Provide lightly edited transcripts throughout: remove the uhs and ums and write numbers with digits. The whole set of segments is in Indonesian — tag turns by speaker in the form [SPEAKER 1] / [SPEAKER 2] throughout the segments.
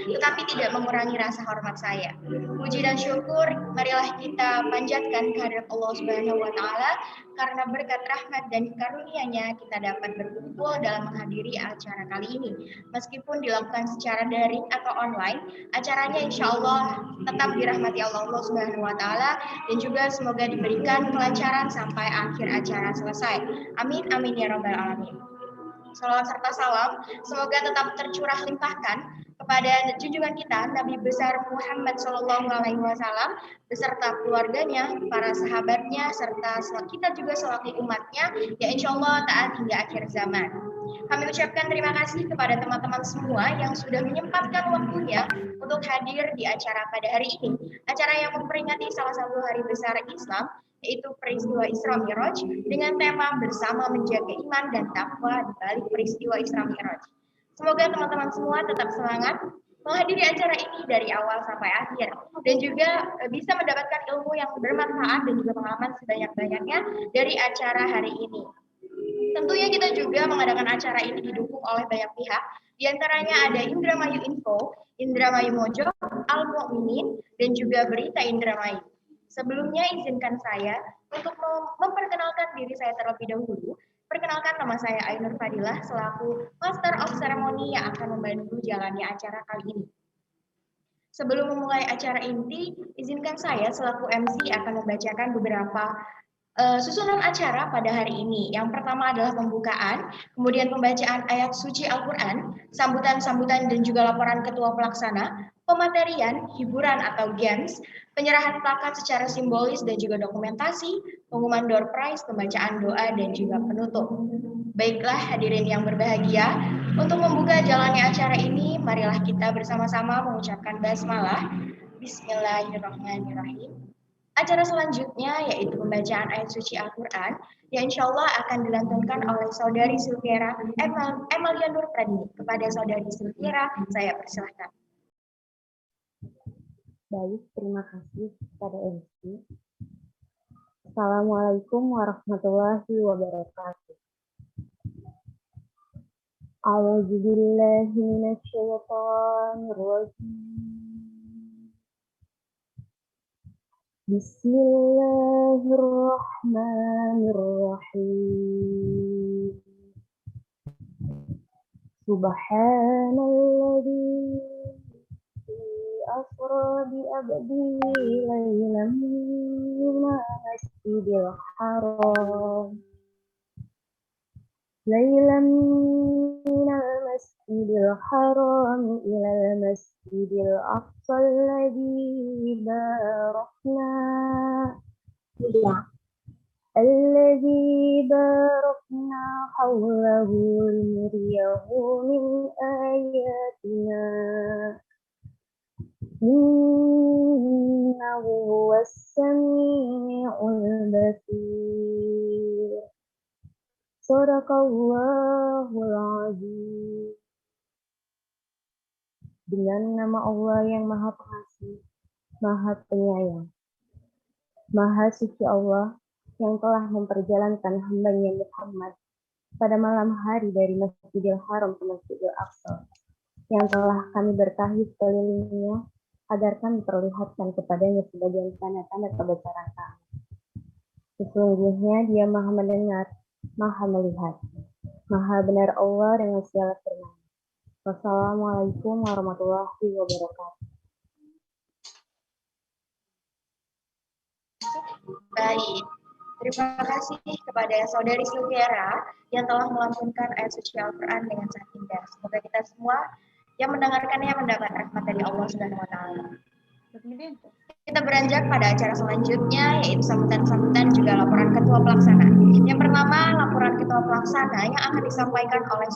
[SPEAKER 1] tetapi tidak mengurangi rasa hormat saya. Puji dan syukur marilah kita panjatkan kehadirat Allah Subhanahu wa taala karena berkat rahmat dan karunia-Nya kita dapat berkumpul dalam menghadiri acara kali ini. Meskipun dilakukan secara daring atau online, acaranya insya Allah tetap dirahmati Allah Subhanahu wa taala dan juga semoga diberikan kelancaran sampai akhir acara selesai. Amin amin ya rabbal alamin. Salawat serta salam semoga tetap tercurah limpahkan kepada junjungan kita Nabi besar Muhammad Shallallahu Alaihi Wasallam beserta keluarganya, para sahabatnya, serta kita juga selaku umatnya, ya insya Allah taat hingga akhir zaman. Kami ucapkan terima kasih kepada teman-teman semua yang sudah menyempatkan waktunya untuk hadir di acara pada hari ini. Acara yang memperingati salah satu hari besar Islam, yaitu peristiwa Isra Mi'raj dengan tema bersama menjaga iman dan takwa di balik peristiwa Isra Mi'raj. Semoga teman-teman semua tetap semangat menghadiri acara ini dari awal sampai akhir dan juga bisa mendapatkan ilmu yang bermanfaat dan juga pengalaman sebanyak-banyaknya dari acara hari ini. Tentunya kita juga mengadakan acara ini didukung oleh banyak pihak, di antaranya ada Indramayu Info, Indramayu Mojo, Al Mukminin, dan juga Berita Indramayu. Sebelumnya izinkan saya untuk memperkenalkan diri saya terlebih dahulu. Perkenalkan, nama saya Ainur Fadilah selaku Master of Ceremony yang akan membantu jalannya acara kali ini. Sebelum memulai acara inti, izinkan saya selaku MC akan membacakan beberapa susunan acara pada hari ini. Yang pertama adalah pembukaan, kemudian pembacaan ayat suci Al-Quran, sambutan-sambutan dan juga laporan ketua pelaksana, pematerian, hiburan atau games, penyerahan plakat secara simbolis dan juga dokumentasi, pengumuman door prize, pembacaan doa dan juga penutup. Baiklah hadirin yang berbahagia, untuk membuka jalannya acara ini, marilah kita bersama-sama mengucapkan basmalah. Bismillahirrahmanirrahim. Acara selanjutnya yaitu pembacaan ayat suci Al-Quran yang insya Allah akan dilantunkan oleh Saudari Silviera Emalia Nur Pradini. Kepada Saudari Silviera, saya persilahkan.
[SPEAKER 2] Baik, terima kasih kepada MC. Assalamualaikum warahmatullahi wabarakatuh. A'udzu billahi minasy syaithanir rajim. Bismillahirrahmanirrahim. Subhanalladzi asra bi abdi laylan minal masjidil haram ilal masjidil aqsa alladzi barakna hawlahu linuriyahu min ayatina innahu huwas sami'ul basir. Shadaqallahul azim. Dengan nama Allah yang Maha Pengasih, Maha Penyayang. Maha suci Allah yang telah memperjalankan hamba-Nya Muhammad pada malam hari dari Masjidil Haram ke Masjidil Aqsa, yang telah kami bertahi sekelilingnya agar kami perlihatkan kepadanya sebagian tanda-tanda kebesaran kami. Sesungguhnya Dia Maha mendengar, Maha melihat. Maha benar Allah dengan segala firman. Wassalamualaikum warahmatullahi wabarakatuh.
[SPEAKER 1] Baik, terima kasih kepada Saudari Silviera yang telah melantunkan ayat suci Al-Quran dengan sangat indah. Semoga kita semua yang mendengarkannya mendapat rahmat dari Allah Subhanahu wa taala. Kita beranjak pada acara selanjutnya yaitu sambutan-sambutan juga laporan ketua pelaksana. Yang pertama, laporan ketua pelaksana yang akan disampaikan oleh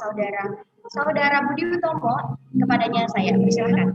[SPEAKER 1] Saudara Budi Utomo. Kepadanya saya persilahkan.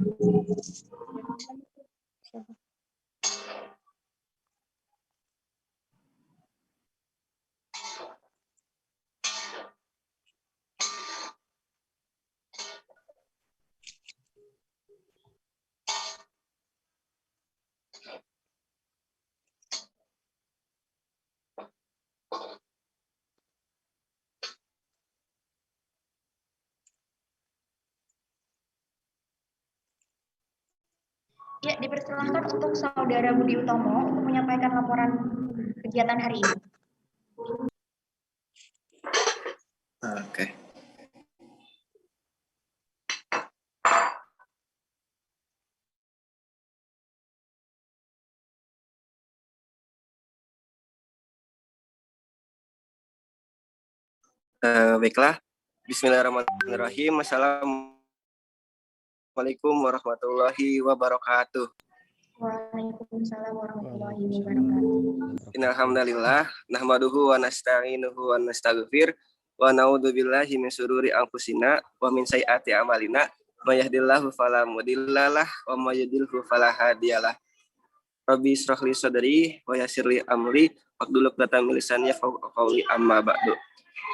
[SPEAKER 1] Ya, dipersilahkan untuk Saudara Budi Utomo untuk menyampaikan laporan kegiatan hari ini.
[SPEAKER 3] Oke. Baiklah. Bismillahirrahmanirrahim. Assalamualaikum warahmatullahi wabarakatuh.
[SPEAKER 1] Waalaikumsalam warahmatullahi wabarakatuh.
[SPEAKER 3] Innalhamdalillah nahmaduhu wa nasta'inuhu wa nastaghfir wa na'udzubillahi min syururi anfusina wa min sayyiati a'malina may yahdihillahu fala mudhillalah wa may yudhlilhu fala hadiyalah. Rabbi israh li sadri wa yassir li amri wahlul 'uqdatam min lisani yafqahu qawli amma ba'du.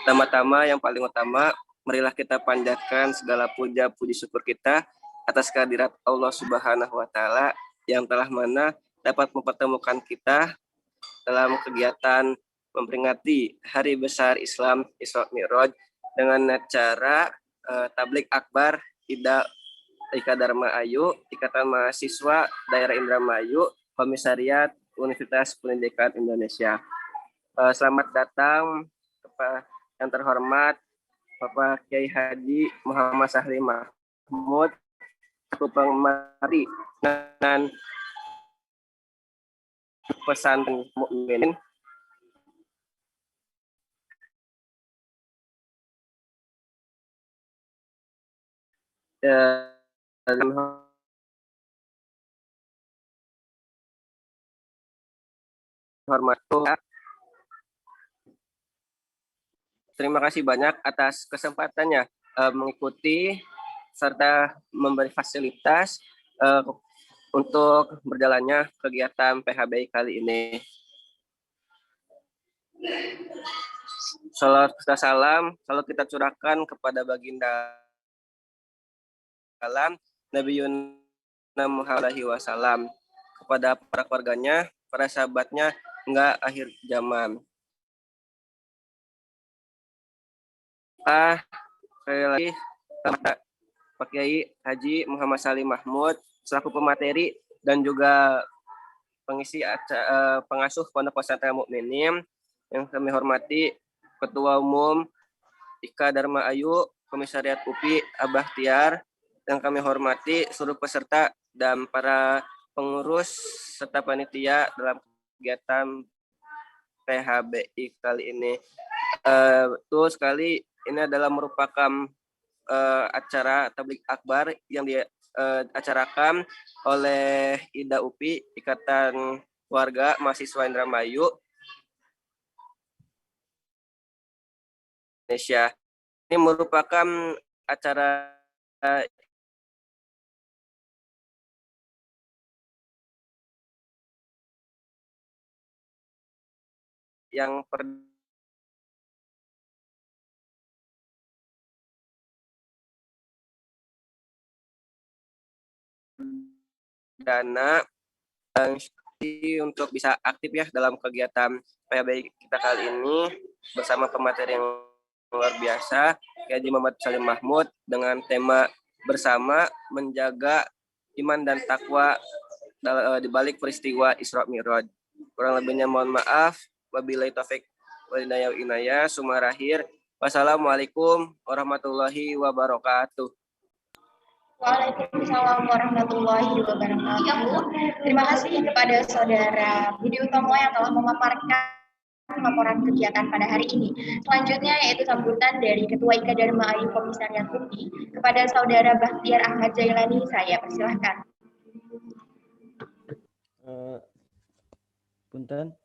[SPEAKER 3] Pertama-tama yang paling utama, marilah kita panjatkan segala puja puji syukur kita atas kehadirat Allah Subhanahu wa taala yang telah mana dapat mempertemukan kita dalam kegiatan memperingati Hari Besar Islam Isra Mi'raj dengan acara tablik akbar Ika Dharma Ayu, Ikatan Mahasiswa Daerah Indramayu, Komisariat Universitas Pendidikan Indonesia. Selamat datang kepada yang terhormat Bapak Kiai Haji Muhammad Sahli Mahmud, Pemari dan Pesantren Mukminin, dan hormat. Terima kasih banyak atas kesempatannya mengikuti serta memberi fasilitas untuk berjalannya kegiatan PHBI kali ini. Salam selalu kita curahkan kepada baginda alam Nabi Yunus Muhammad SAW, kepada para keluarganya, para sahabatnya hingga akhir zaman. Sekali lagi Pak Kiai Haji Muhammad Sahli Mahmud selaku pemateri dan juga pengisi pengasuh Pondok Pesantren Mukminin yang kami hormati Ketua Umum Ika Dharma Ayu, Komisariat UPI Abah Tiar, yang kami hormati seluruh peserta dan para pengurus serta panitia dalam kegiatan PHBI kali ini. Betul sekali, ini adalah merupakan acara tablik akbar yang diacarakan oleh IDA UPI, Ikatan Warga Mahasiswa Indramayu Indonesia. Ini merupakan acara yang perdana untuk bisa aktif ya dalam kegiatan PHBI kita kali ini bersama pemateri yang luar biasa, Kiai Haji Muhammad Sahli Mahmud, dengan tema bersama menjaga iman dan takwa di balik peristiwa Isra Mi'raj. Kurang lebihnya mohon maaf. Wabillahi taufik wal hidayah. Sumarakhir. Wassalamualaikum warahmatullahi wabarakatuh.
[SPEAKER 1] Waalaikumsalam warahmatullahi wabarakatuh. Terima kasih kepada Saudara Budi Utomo yang telah memaparkan laporan kegiatan pada hari ini. Selanjutnya yaitu sambutan dari Ketua Ika Dharma Ayu Komisariat UPI kepada Saudara Bahtiar Ahmad Jailani. Saya persilahkan.
[SPEAKER 4] Punten,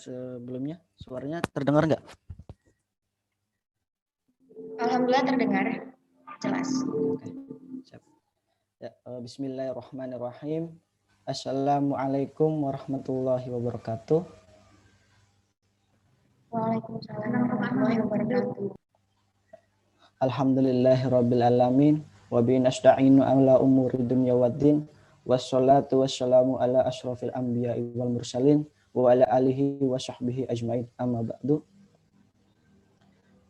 [SPEAKER 4] sebelumnya suaranya terdengar nggak?
[SPEAKER 1] Alhamdulillah terdengar jelas.
[SPEAKER 4] Oke, siap. Ya, bismillahirrahmanirrahim. Assalamualaikum warahmatullahi wabarakatuh.
[SPEAKER 1] Waalaikumsalam warahmatullahi wabarakatuh.
[SPEAKER 4] Alhamdulillahirabbil alamin wa bihi nasta'inu ala umuri dunya waddin wassalatu wassalamu ala asyrofil anbiya'i wal mursalin wa ala alihi wa sahbihi ajmain, amma ba'du.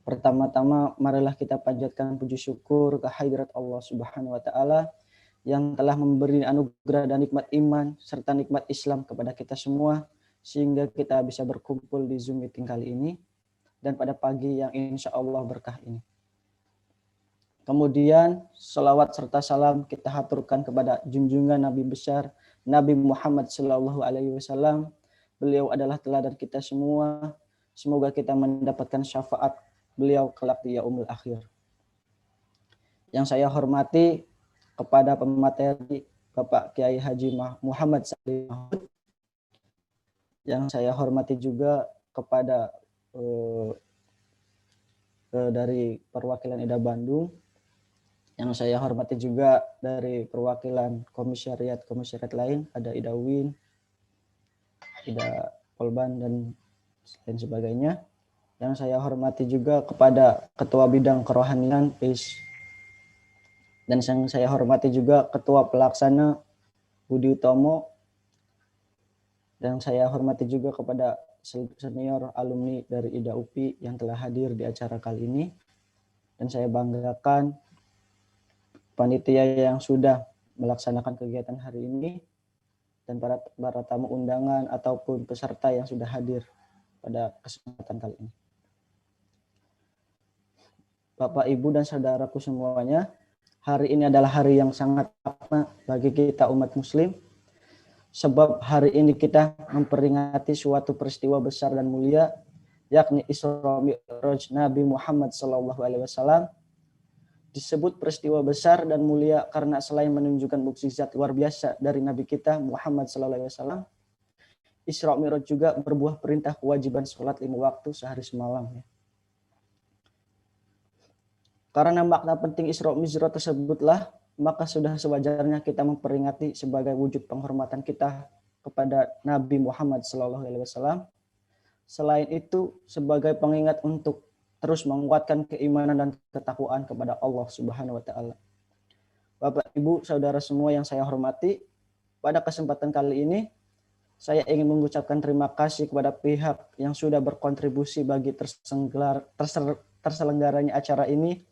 [SPEAKER 4] Pertama-tama marilah kita panjatkan puji syukur ke hadirat Allah Subhanahu wa taala yang telah memberi anugerah dan nikmat iman serta nikmat Islam kepada kita semua, sehingga kita bisa berkumpul di Zoom meeting kali ini dan pada pagi yang insya Allah berkah ini. Kemudian salawat serta salam kita haturkan kepada junjungan Nabi besar Nabi Muhammad Shallallahu Alaihi Wasallam. Beliau adalah teladan kita semua. Semoga kita mendapatkan syafaat beliau kelak di yaumul akhir. Yang saya hormati kepada pemateri Bapak Kiai Haji Muhammad Salim Mahmud. Yang saya hormati juga kepada dari perwakilan Ida Bandung. Yang saya hormati juga dari perwakilan komisariat lain, ada Ida Win, Ida Polban, dan lain sebagainya. Yang saya hormati juga kepada Ketua Bidang Kerohanian PIS. Dan yang saya hormati juga Ketua Pelaksana Budi Utomo. Dan saya hormati juga kepada senior alumni dari Ida UPI yang telah hadir di acara kali ini. Dan saya banggakan panitia yang sudah melaksanakan kegiatan hari ini dan para tamu undangan ataupun peserta yang sudah hadir pada kesempatan kali ini. Bapak, Ibu, dan saudaraku semuanya, hari ini adalah hari yang sangat makna bagi kita umat muslim, sebab hari ini kita memperingati suatu peristiwa besar dan mulia, yakni Isra Mi'raj Nabi Muhammad SAW. Disebut peristiwa besar dan mulia karena selain menunjukkan mukjizat luar biasa dari Nabi kita Muhammad SAW, Isra Mi'raj juga berbuah perintah kewajiban sholat 5 waktu sehari semalam. Karena makna penting Isra Mi'raj tersebutlah, maka sudah sewajarnya kita memperingati sebagai wujud penghormatan kita kepada Nabi Muhammad SAW. Selain itu, sebagai pengingat untuk terus menguatkan keimanan dan ketakwaan kepada Allah Subhanahu wa taala. Bapak, Ibu, saudara semua yang saya hormati, pada kesempatan kali ini saya ingin mengucapkan terima kasih kepada pihak yang sudah berkontribusi bagi terselenggaranya acara ini.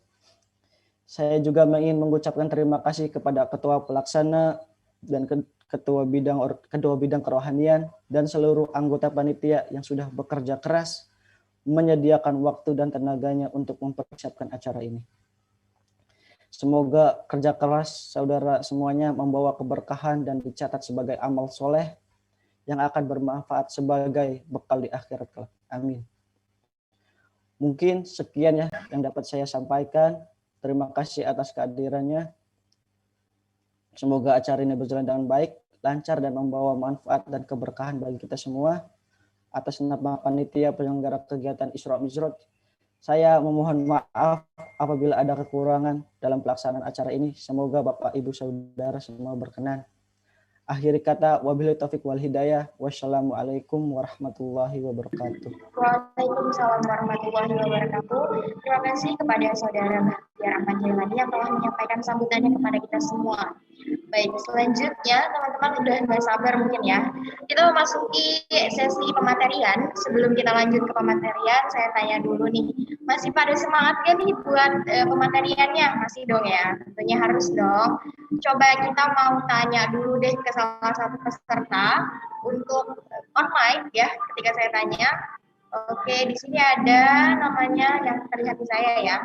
[SPEAKER 4] Saya juga ingin mengucapkan terima kasih kepada Ketua Pelaksana dan Kedua Bidang Kerohanian dan seluruh anggota panitia yang sudah bekerja keras menyediakan waktu dan tenaganya untuk mempersiapkan acara ini. Semoga kerja keras saudara semuanya membawa keberkahan dan dicatat sebagai amal soleh yang akan bermanfaat sebagai bekal di akhirat kelak. Amin. Mungkin sekian ya yang dapat saya sampaikan. Terima kasih atas kehadirannya. Semoga acara ini berjalan dengan baik, lancar, dan membawa manfaat dan keberkahan bagi kita semua. Atas nama panitia penyelenggara kegiatan Isra Mi'raj, saya memohon maaf apabila ada kekurangan dalam pelaksanaan acara ini. Semoga Bapak, Ibu, Saudara semua berkenan. Akhiri kata, wabillahi taufiq wal hidayah. Wassalamualaikum warahmatullahi wabarakatuh.
[SPEAKER 1] Waalaikumsalam warahmatullahi wabarakatuh. Terima kasih kepada Saudara Bahtiar Ahmad Jailani yang telah menyampaikan sambutannya kepada kita semua. Baik, selanjutnya teman-teman udah nggak sabar mungkin ya. Kita memasuki sesi pematerian. Sebelum kita lanjut ke pematerian, saya tanya dulu nih, masih pada semangat gak nih buat pemateriannya? Masih dong ya, tentunya harus dong. Coba kita mau tanya dulu deh ke salah satu peserta untuk online ya, ketika saya tanya. Oke, di sini ada namanya yang terlihat di saya ya.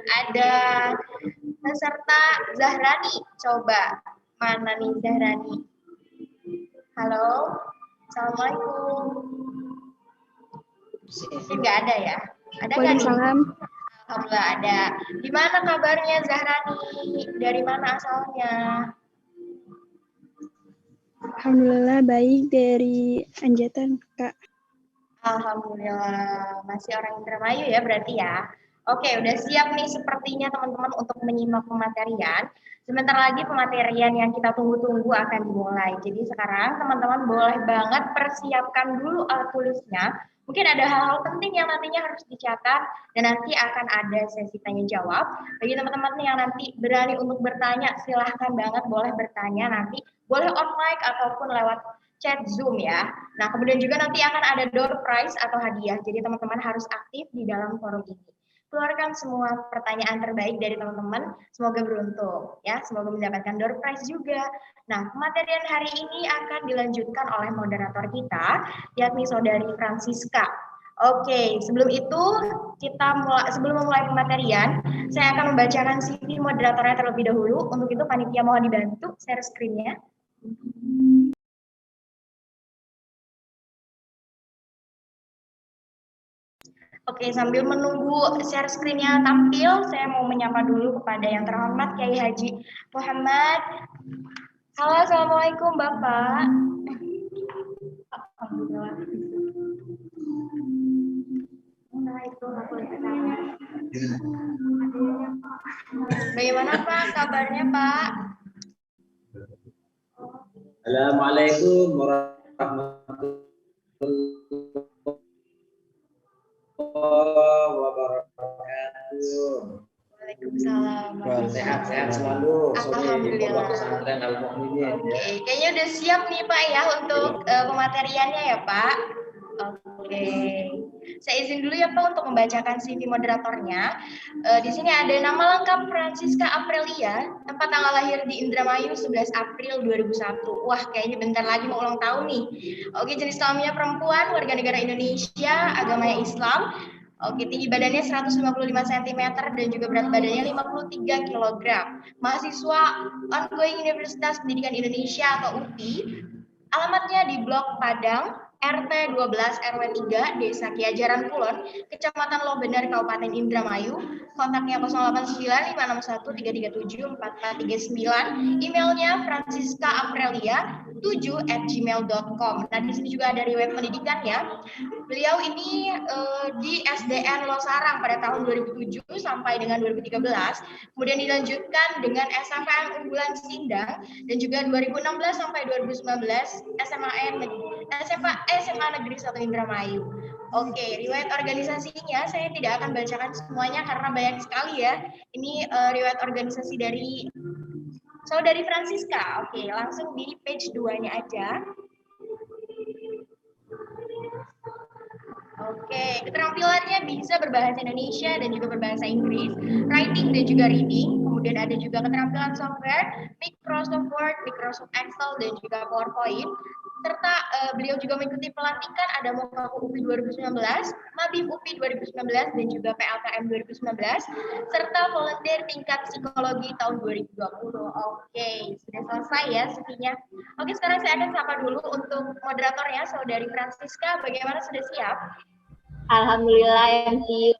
[SPEAKER 1] Ada peserta Zahrani. Coba, mana nih Zahrani? Halo, Assalamualaikum. Nggak ada ya? Ada nggak nih? Alhamdulillah ada. Gimana kabarnya Zahrani? Dari mana asalnya?
[SPEAKER 5] Alhamdulillah baik, dari Anjatan, Kak.
[SPEAKER 1] Alhamdulillah, masih orang Indramayu ya berarti ya. Oke, udah siap nih sepertinya teman-teman untuk menyimak pematerian. Sebentar lagi pematerian yang kita tunggu-tunggu akan dimulai. Jadi sekarang teman-teman boleh banget persiapkan dulu alat tulisnya. Mungkin ada hal-hal penting yang nantinya harus dicatat dan nanti akan ada sesi tanya jawab. Bagi teman-teman yang nanti berani untuk bertanya, silahkan banget boleh bertanya nanti. Boleh on mic ataupun lewat chat Zoom ya. Nah, kemudian juga nanti akan ada door prize atau hadiah. Jadi teman-teman harus aktif di dalam forum ini. Keluarkan semua pertanyaan terbaik dari teman-teman, semoga beruntung ya, semoga mendapatkan door prize juga. Nah, pematerian hari ini akan dilanjutkan oleh moderator kita, yakni Saudari Francisca. Oke, sebelum itu sebelum memulai pematerian, saya akan membacakan CV moderatornya terlebih dahulu. Untuk itu panitia mohon dibantu share screen-nya. Oke, sambil menunggu share screen-nya tampil, saya mau menyapa dulu kepada yang terhormat Kiai Haji Muhammad. Halo, Assalamualaikum Bapak. Bagaimana Pak kabarnya Pak?
[SPEAKER 6] Assalamualaikum warahmatullahi wabarakatuh.
[SPEAKER 1] Waalaikumsalam.
[SPEAKER 6] Sehat-sehat selalu.
[SPEAKER 1] Alhamdulillah.
[SPEAKER 6] Pesantren Al-Mu'minin.
[SPEAKER 1] Oke, kayaknya udah siap nih Pak ya untuk pemateriannya ya Pak. Oke, saya izin dulu ya Pak untuk membacakan CV moderatornya. Di sini ada nama lengkap Francisca Aprilia, tempat tanggal lahir di Indramayu 11 April 2001. Wah, kayaknya bentar lagi mau ulang tahun nih. Oke, jenis kelaminnya perempuan, warga negara Indonesia, agamanya Islam. Oke, tinggi badannya 155 cm dan juga berat badannya 53 kg. Mahasiswa Ongoing Universitas Pendidikan Indonesia atau UPI. Alamatnya di Blok Padang, RT 12 RW 3, Desa Kiajaran Kulon, Kecamatan Lobenar, Kabupaten Indramayu. Kontaknya 081-337-4439. Emailnya franciscaaprelia7@gmail.com. Nah, di sini juga ada riwayat pendidikannya. Beliau ini di SDN Losarang pada tahun 2007 sampai dengan 2013. Kemudian dilanjutkan dengan SMPN Unggulan Sindang dan juga 2016 sampai 2019 SMA Negeri 1 Indramayu. Oke, riwayat organisasinya saya tidak akan bacakan semuanya karena banyak sekali ya. Ini riwayat organisasi dari Saudari Francisca. Oke, langsung di page 2-nya aja. Oke, keterampilannya bisa berbahasa Indonesia dan juga berbahasa Inggris, writing dan juga reading. Kemudian ada juga keterampilan software, Microsoft Word, Microsoft Excel, dan juga PowerPoint. Serta beliau juga mengikuti pelatihan ada Mokaku UPI 2019, Mabim UPI 2019, dan juga PLKM 2019, serta volunteer tingkat psikologi tahun 2020. Oke, sudah selesai ya CV-nya. Oke, sekarang saya akan sapa dulu untuk moderatornya, Saudari Francisca. Bagaimana, sudah siap?
[SPEAKER 2] Alhamdulillah MC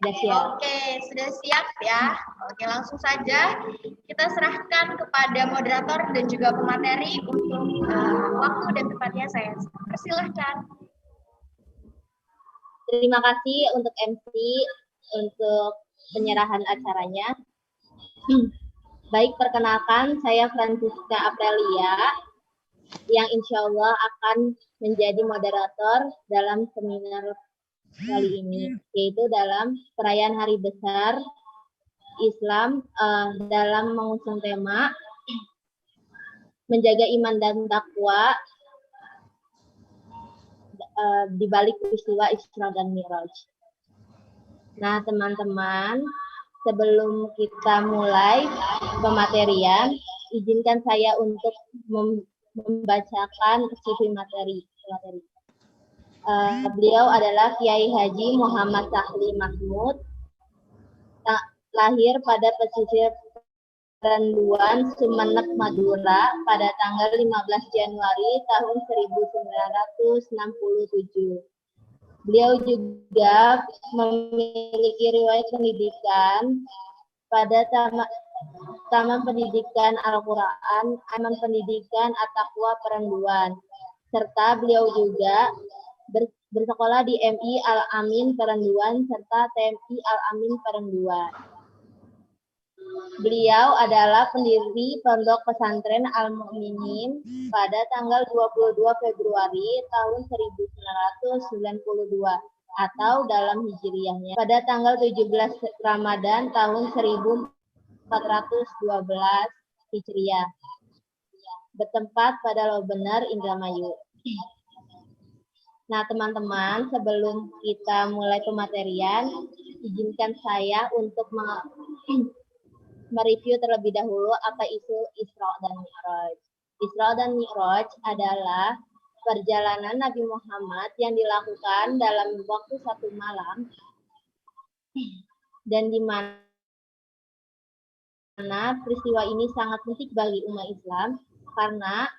[SPEAKER 2] udah siap.
[SPEAKER 1] Oke, sudah siap ya. Oke, langsung saja kita serahkan kepada moderator dan juga pemateri untuk waktu dan tempatnya saya persilahkan.
[SPEAKER 2] Terima kasih untuk MC untuk penyerahan acaranya. Baik, perkenalkan saya Francisca Aprilia yang insya Allah akan menjadi moderator dalam seminar kali ini, yaitu dalam perayaan Hari Besar Islam dalam mengusung tema menjaga iman dan takwa di balik peristiwa Isra dan Mi'raj. Nah, teman-teman, sebelum kita mulai pematerian, izinkan saya untuk membacakan CV materi. Beliau adalah Kiai Haji Muhammad Sahli Mahmud, lahir pada pesisir Renduan, Sumeneb, Madura pada tanggal 15 Januari tahun 1967. Beliau juga memiliki riwayat pendidikan pada Taman Pendidikan Al-Quran, Taman Pendidikan At-Taqwa Perenduan, serta beliau juga bersekolah di MI Al-Amin Perenduan serta TMI Al-Amin Perenduan. Beliau adalah pendiri Pondok Pesantren Al-Mu'minin pada tanggal 22 Februari tahun 1992 atau dalam hijriyahnya pada tanggal 17 Ramadan tahun 1412 Hijriah, bertempat pada Lobenar, Indramayu. Nah, teman-teman, sebelum kita mulai pematerian,
[SPEAKER 7] izinkan saya untuk mereview terlebih dahulu apa itu Isra dan Mi'raj. Isra dan Mi'raj adalah perjalanan Nabi Muhammad yang dilakukan dalam waktu 1 malam dan di mana peristiwa ini sangat penting bagi umat Islam karena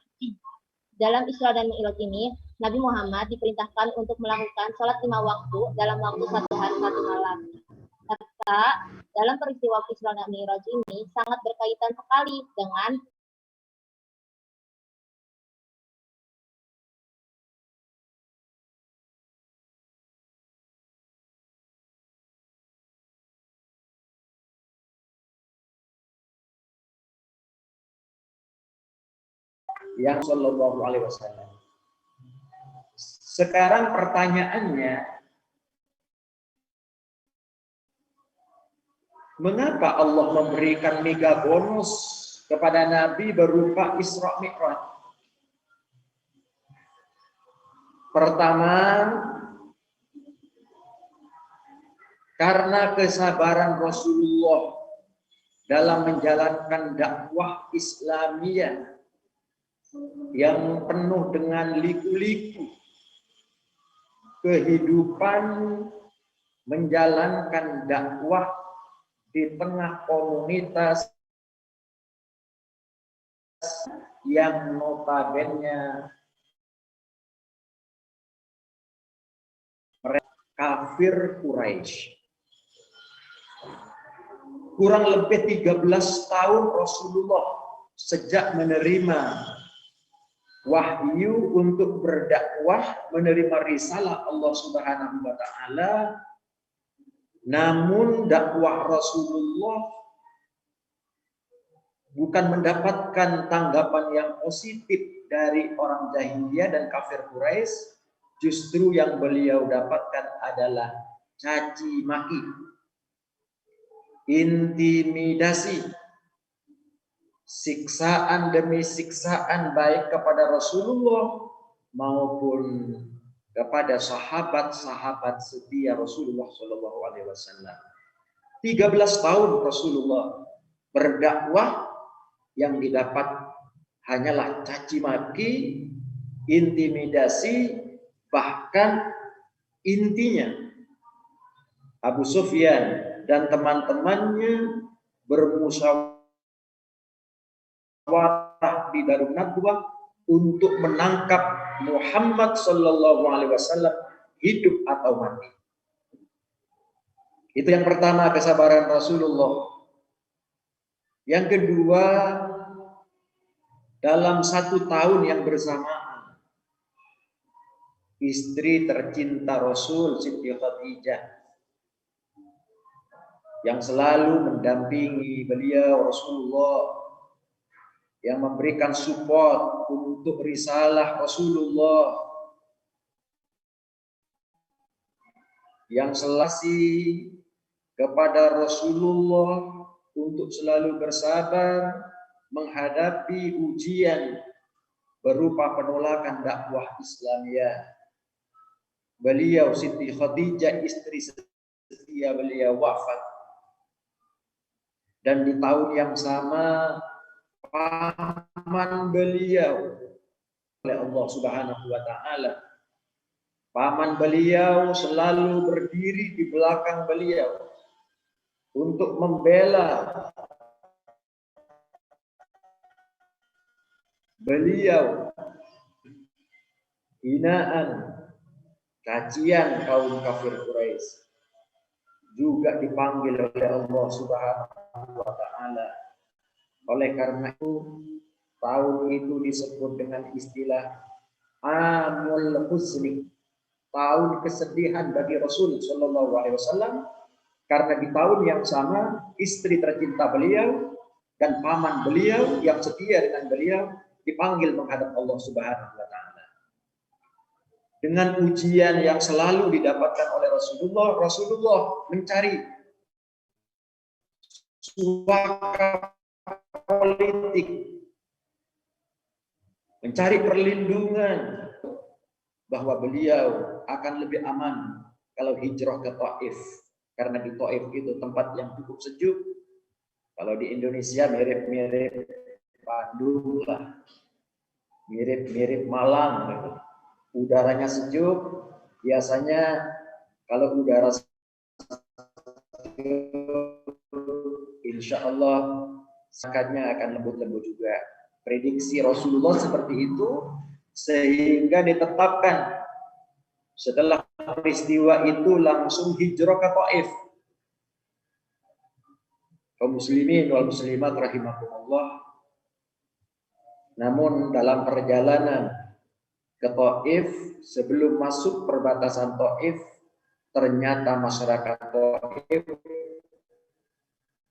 [SPEAKER 7] dalam Isra dan Mi'raj ini Nabi Muhammad diperintahkan untuk melakukan sholat 5 waktu dalam waktu 1 hari 1 malam. Serta dalam peristiwa Isra dan Mi'raj ini sangat berkaitan sekali dengan
[SPEAKER 6] yang Shallallahu Alaihi Wasallam. Sekarang pertanyaannya, mengapa Allah memberikan mega bonus kepada Nabi berupa Isra Mi'raj? Pertama, karena kesabaran Rasulullah dalam menjalankan dakwah Islamiyah yang penuh dengan liku-liku kehidupan menjalankan dakwah di tengah komunitas yang notabene kafir Quraisy. Kurang lebih 13 tahun Rasulullah sejak menerima wahyu untuk berdakwah, menerima risalah Allah Subhanahu wa taala. Namun dakwah Rasulullah bukan mendapatkan tanggapan yang positif dari orang jahiliyah dan kafir Quraisy. Justru yang beliau dapatkan adalah caci maki, intimidasi, siksaan demi siksaan baik kepada Rasulullah maupun kepada sahabat-sahabat setia Rasulullah Shallallahu Alaihi Wasallam. 13 tahun Rasulullah berdakwah, yang didapat hanyalah caci maki, intimidasi, bahkan intinya Abu Sufyan dan teman-temannya bermusyawarah di Darun Nadwah untuk menangkap Muhammad Sallallahu Alaihi Wasallam hidup atau mati. Itu yang pertama, kesabaran Rasulullah. Yang kedua, dalam 1 tahun yang bersamaan, istri tercinta Rasul Siti Khadijah yang selalu mendampingi beliau Rasulullah, yang memberikan support untuk risalah Rasulullah, yang selasi kepada Rasulullah untuk selalu bersabar menghadapi ujian berupa penolakan dakwah Islamiyah. Beliau Siti Khadijah, istri setia beliau, wafat. Dan di tahun yang sama paman beliau oleh Allah Subhanahu wa taala. Paman beliau selalu berdiri di belakang beliau untuk membela beliau, hinaan, cacian kaum kafir Quraisy, juga dipanggil oleh Allah Subhanahu wa taala. Oleh karena itu, tahun itu disebut dengan istilah Amul Huzni, tahun kesedihan bagi Rasul Shallallahu Alaihi Wasallam, karena di tahun yang sama istri tercinta beliau dan paman beliau yang setia dengan beliau dipanggil menghadap Allah Subhanahu wa taala. Dengan ujian yang selalu didapatkan oleh Rasulullah, Rasulullah mencari suaka politik, mencari perlindungan bahwa beliau akan lebih aman kalau hijrah ke Taif. karena di Taif itu tempat yang cukup sejuk. Kalau di Indonesia mirip-mirip Bandung lah, mirip-mirip Malang gitu. Udaranya sejuk, biasanya kalau udara sejuk, insya Allah sakatnya akan lembut-lembut juga. Prediksi Rasulullah seperti itu, sehingga ditetapkan setelah peristiwa itu langsung hijrah ke Taif. Kaum muslimin wal muslimat rahimakumullah. Namun dalam perjalanan ke Taif, sebelum masuk perbatasan Taif, ternyata masyarakat Taif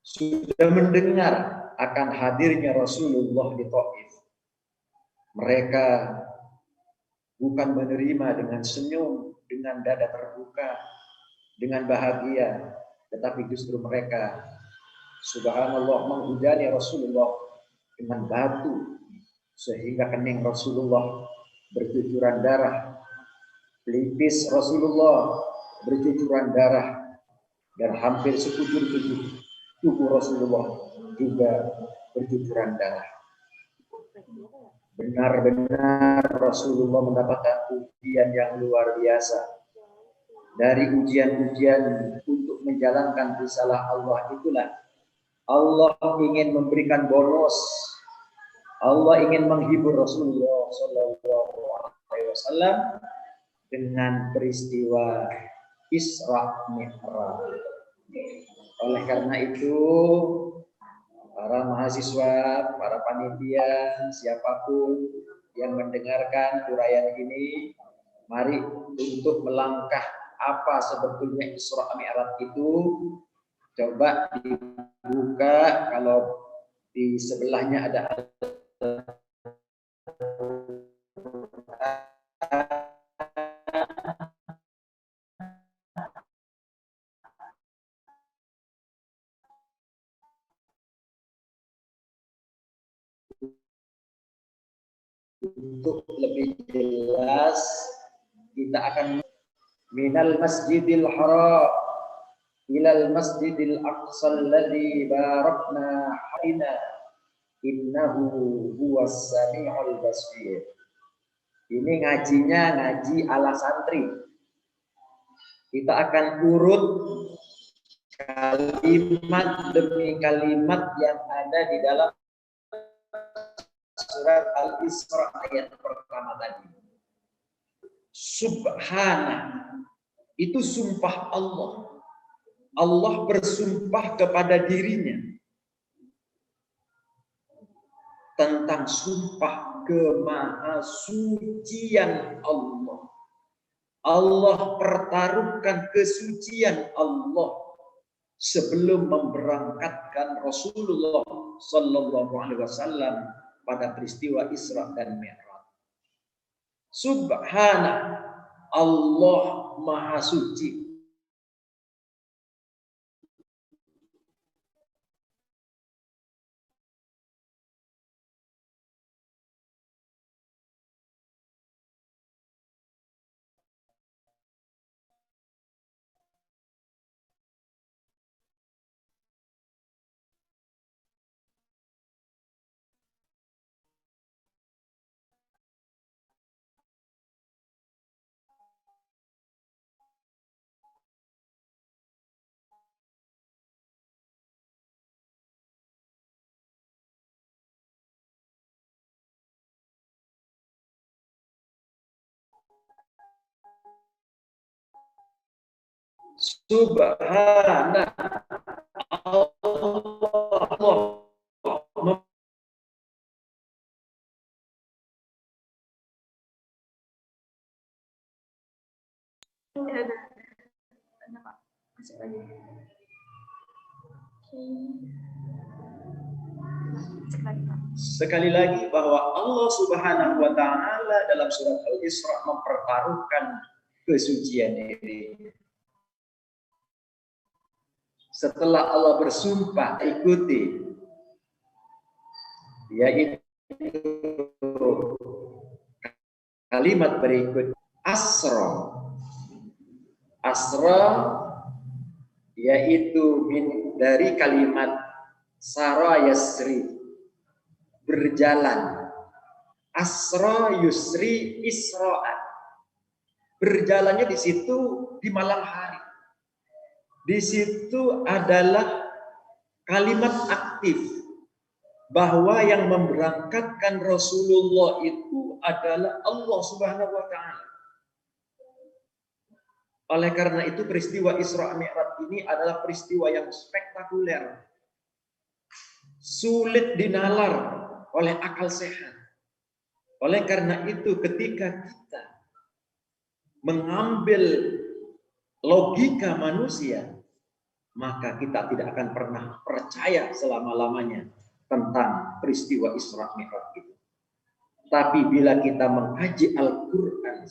[SPEAKER 6] sudah mendengar akan hadirnya Rasulullah di Taif. Mereka bukan menerima dengan senyum, dengan dada terbuka, dengan bahagia, tetapi justru mereka, subhanallah, menghujani Rasulullah dengan batu, sehingga kening Rasulullah bercucuran darah, pelipis Rasulullah bercucuran darah, dan hampir sekujur tubuh Rasulullah juga bercucuran darah. Benar-benar Rasulullah mendapatkan ujian yang luar biasa. Dari ujian-ujian untuk menjalankan risalah Allah itulah Allah ingin memberikan bonus. Allah ingin menghibur Rasulullah SAW dengan peristiwa Isra Mi'raj. Oleh karena itu, para mahasiswa, para panitia, siapapun yang mendengarkan uraian ini, mari untuk melangkah apa sebetulnya Isra Mi'raj itu. Coba dibuka, kalau di sebelahnya ada untuk lebih jelas kita akan minal masjidil haram ilal masjidil aqsa alladzi barakna hina innahu huwas samiul basir. Ini ngajinya ngaji ala santri. Kita akan urut kalimat demi kalimat yang ada di dalam surat Al-Isra ayat pertama tadi. Subhana, itu sumpah Allah. Allah bersumpah kepada dirinya tentang sumpah kemahasucian Allah. Allah pertaruhkan kesucian Allah sebelum memberangkatkan Rasulullah Sallallahu Alaihi Wasallam pada peristiwa Isra dan Mi'raj. Subhana, Allah Maha Suci. Subhana, Allah sekali lagi bahwa Allah Subhanahu wa taala dalam surat Al-Isra mempertaruhkan kesucian ini. Setelah Allah bersumpah, ikuti, yaitu kalimat berikut, Asra. Asra yaitu dari kalimat sara yasri, berjalan. Asra yusri isra'an. Berjalannya di situ di malam hari. Di situ adalah kalimat aktif bahwa yang memberangkatkan Rasulullah itu adalah Allah Subhanahu wa taala. Oleh karena itu peristiwa Isra Mi'raj ini adalah peristiwa yang spektakuler. Sulit dinalar oleh akal sehat. Oleh karena itu ketika kita mengambil logika manusia, maka kita tidak akan pernah percaya selama-lamanya tentang peristiwa Isra Mi'raj itu. Tapi bila kita mengkaji Al-Quran,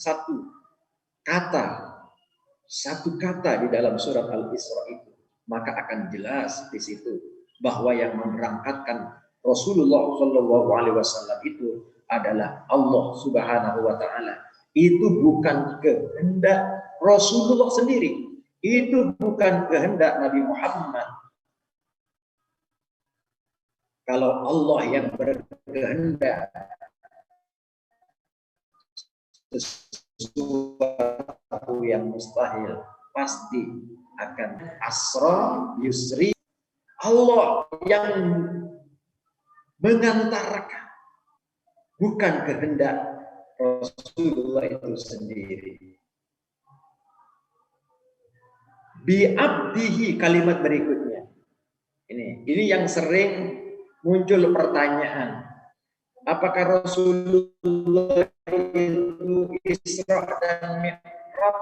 [SPEAKER 6] satu kata di dalam surat Al-Isra itu, maka akan jelas di situ bahwa yang memberangkatkan Rasulullah SAW itu adalah Allah Subhanahu wa taala. Itu bukan kehendak Rasulullah sendiri. Itu bukan kehendak Nabi Muhammad. Kalau Allah yang berkehendak sesuatu yang mustahil pasti akan asra yusri. Allah yang mengantarkan, bukan kehendak Rasulullah itu sendiri. Bi'abdihi, kalimat berikutnya. Ini yang sering muncul pertanyaan. Apakah Rasulullah itu Isra dan Mi'raj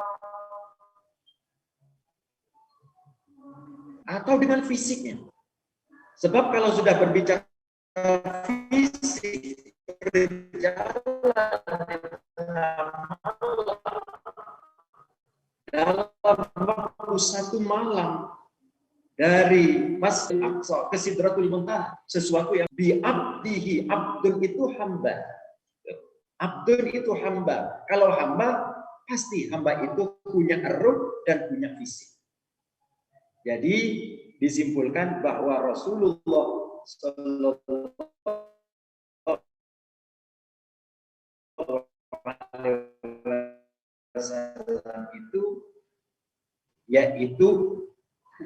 [SPEAKER 6] atau dengan fisiknya? Sebab kalau sudah berbicara fisik, berjalan dalam waktu satu malam dari Masjid Aqsa ke Sidratul Muntaha, sesuatu yang bi'abdihi. Abdun itu hamba. Abdun itu hamba. Kalau hamba, pasti hamba itu punya ruh dan punya fisik. Jadi disimpulkan bahwa Rasulullah Sallallahu Alaihi Wasallam itu yaitu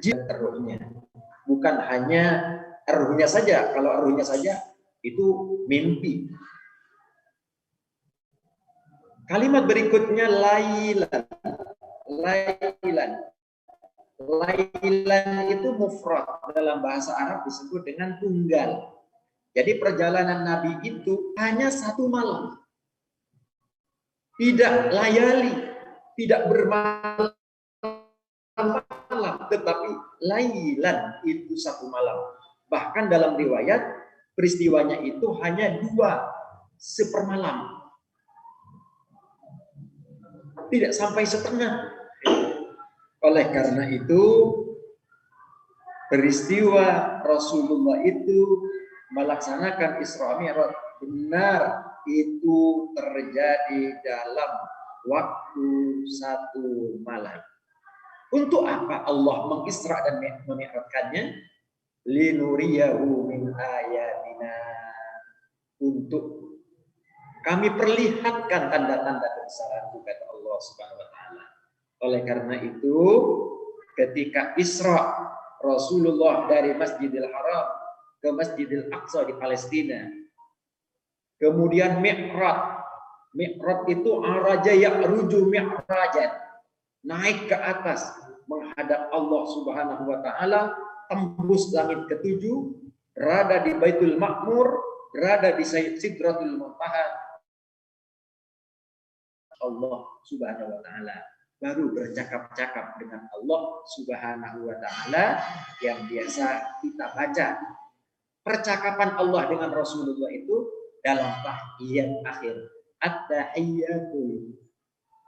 [SPEAKER 6] jin ruhnya, bukan hanya ruhnya saja. Kalau ruhnya saja itu mimpi. Kalimat berikutnya lailan. Lailan itu mufrad, dalam bahasa Arab disebut dengan tunggal. Jadi perjalanan Nabi itu hanya satu malam. Tidak layali, tidak bermalam, tetapi lailan itu satu malam. Bahkan dalam riwayat peristiwanya itu hanya 2 sepermalam. Tidak sampai setengah. Oleh karena itu peristiwa Rasulullah itu melaksanakan Isra Mi'raj benar itu terjadi dalam waktu satu malam. Untuk apa Allah mengisra dan memi'rajkannya? Linuriyahu min ayatina, untuk kami perlihatkan tanda-tanda kebesaran, kata Allah Subhanahu wa taala. Oleh karena itu, ketika Isra Rasulullah dari Masjidil Haram ke Masjidil Aqsa di Palestina, kemudian Mi'raj itu araja ya'ruju mi'rajan, naik ke atas menghadap Allah Subhanahu wa taala, tembus langit ke-7, berada di Baitul Ma'mur, berada di Sidratul Muntaha. Allah Subhanahu wa taala baru bercakap-cakap dengan Allah Subhanahu wa taala yang biasa kita baca. Percakapan Allah dengan Rasulullah itu dalam tahiyat akhir. At-tahiyyatu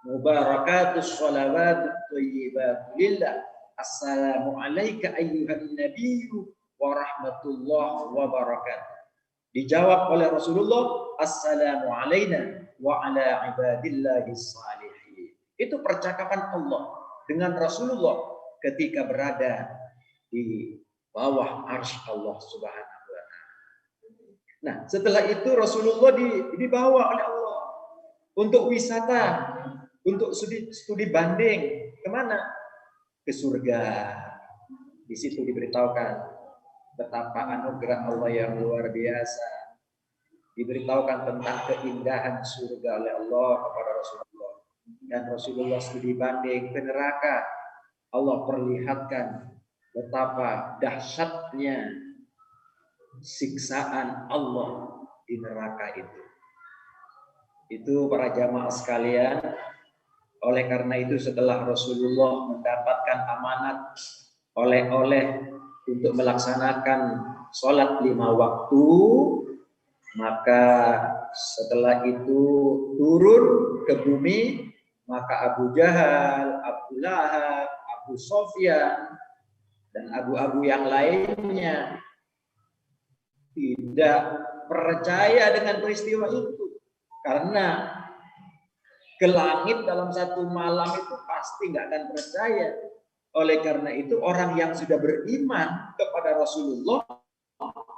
[SPEAKER 6] mubarakatus shalawatut thayyibatu lillah. Assalamu alayka ayyuhan nabiyyu wa rahmatullah wa barakatuh. Dijawab oleh Rasulullah, assalamu alayna wa ala ibadillahis salihin. Itu percakapan Allah dengan Rasulullah ketika berada di bawah arsy Allah Subhanahu wa Ta'ala. Nah, setelah itu Rasulullah dibawa oleh Allah untuk wisata, untuk studi banding. Kemana? Ke surga. Di situ diberitahukan betapa anugerah Allah yang luar biasa. Diberitahukan tentang keindahan surga oleh Allah kepada Rasulullah. Dan Rasulullah studi banding ke neraka. Allah perlihatkan betapa dahsyatnya siksaan Allah di neraka itu. Itu para jamaah sekalian, oleh karena itu setelah Rasulullah mendapatkan amanat oleh-oleh untuk melaksanakan sholat 5 waktu, maka setelah itu turun ke bumi, maka Abu Jahal, Abu Lahab, Abu Sofyan, dan abu-abu yang lainnya tidak percaya dengan peristiwa itu. Karena ke langit dalam satu malam itu pasti nggak akan percaya. Oleh karena itu orang yang sudah beriman kepada Rasulullah,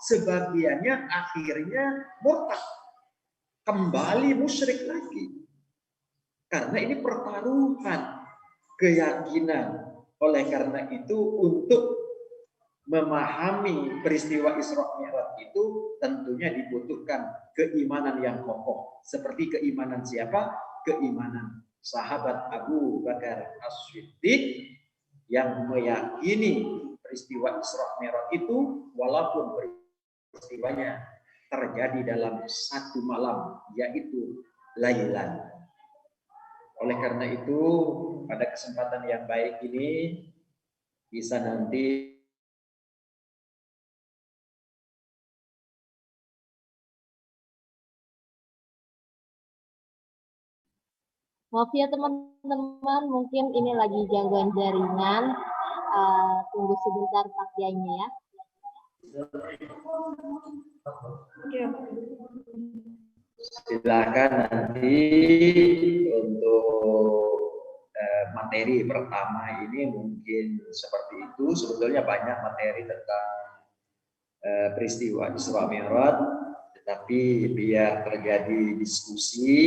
[SPEAKER 6] sebagiannya akhirnya murtad, kembali musyrik lagi. Karena ini pertaruhan keyakinan. Oleh karena itu untuk memahami peristiwa Isra Mi'raj itu tentunya dibutuhkan keimanan yang kokoh. Seperti keimanan siapa? Keimanan sahabat Abu Bakar As-Siddiq yang meyakini peristiwa Isra Mi'raj itu walaupun peristiwanya terjadi dalam satu malam, yaitu Lailan. Oleh karena itu pada kesempatan yang baik ini bisa nanti
[SPEAKER 7] maaf ya teman-teman, mungkin ini lagi gangguan jaringan. Tunggu sebentar pakaiannya ya.
[SPEAKER 6] Silakan nanti untuk materi pertama ini mungkin seperti itu. Sebetulnya banyak materi tentang peristiwa Isra Mi'raj, tetapi biar terjadi diskusi,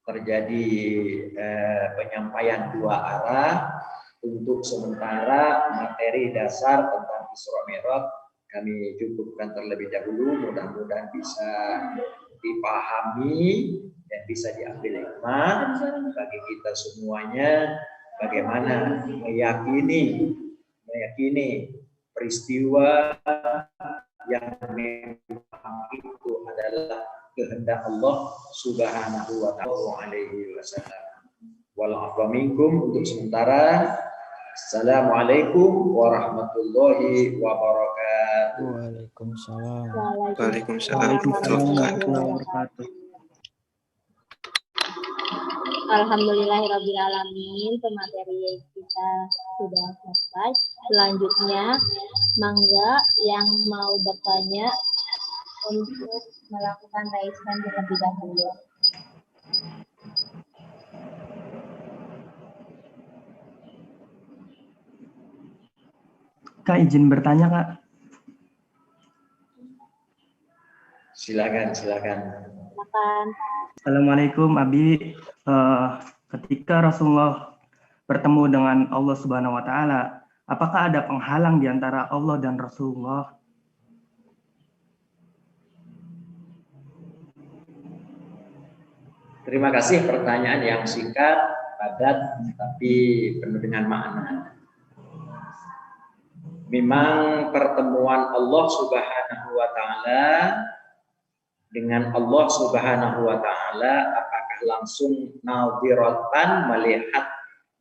[SPEAKER 6] terjadi penyampaian dua arah. Untuk sementara materi dasar tentang Isra Mi'raj kami cukupkan terlebih dahulu. Mudah-mudahan bisa dipahami dan bisa diambil hikmah bagi kita semuanya, bagaimana meyakini peristiwa yang memang itu adalah kehendak Allah Subhanahu wa Ta'ala. Wal minkum untuk sementara. Assalamualaikum warahmatullahi wabarakatuh.
[SPEAKER 4] Waalaikumsalam.
[SPEAKER 3] Waalaikumsalam warahmatullahi wabarakatuh.
[SPEAKER 7] Alhamdulillahirabbil alamin, pemateri kita sudah selesai. Selanjutnya, mangga yang mau bertanya untuk melakukan raise hand terlebih dahulu.
[SPEAKER 8] Kak, izin bertanya, Kak.
[SPEAKER 6] Silakan.
[SPEAKER 8] Assalamualaikum, Abi. Ketika Rasulullah bertemu dengan Allah Subhanahu wa Ta'ala, apakah ada penghalang di antara Allah dan Rasulullah?
[SPEAKER 6] Terima kasih, pertanyaan yang singkat, padat, tapi penuh dengan makna. Memang pertemuan Allah Subhanahu wa Ta'ala dengan Allah Subhanahu wa Ta'ala, apakah langsung nadhiratan, melihat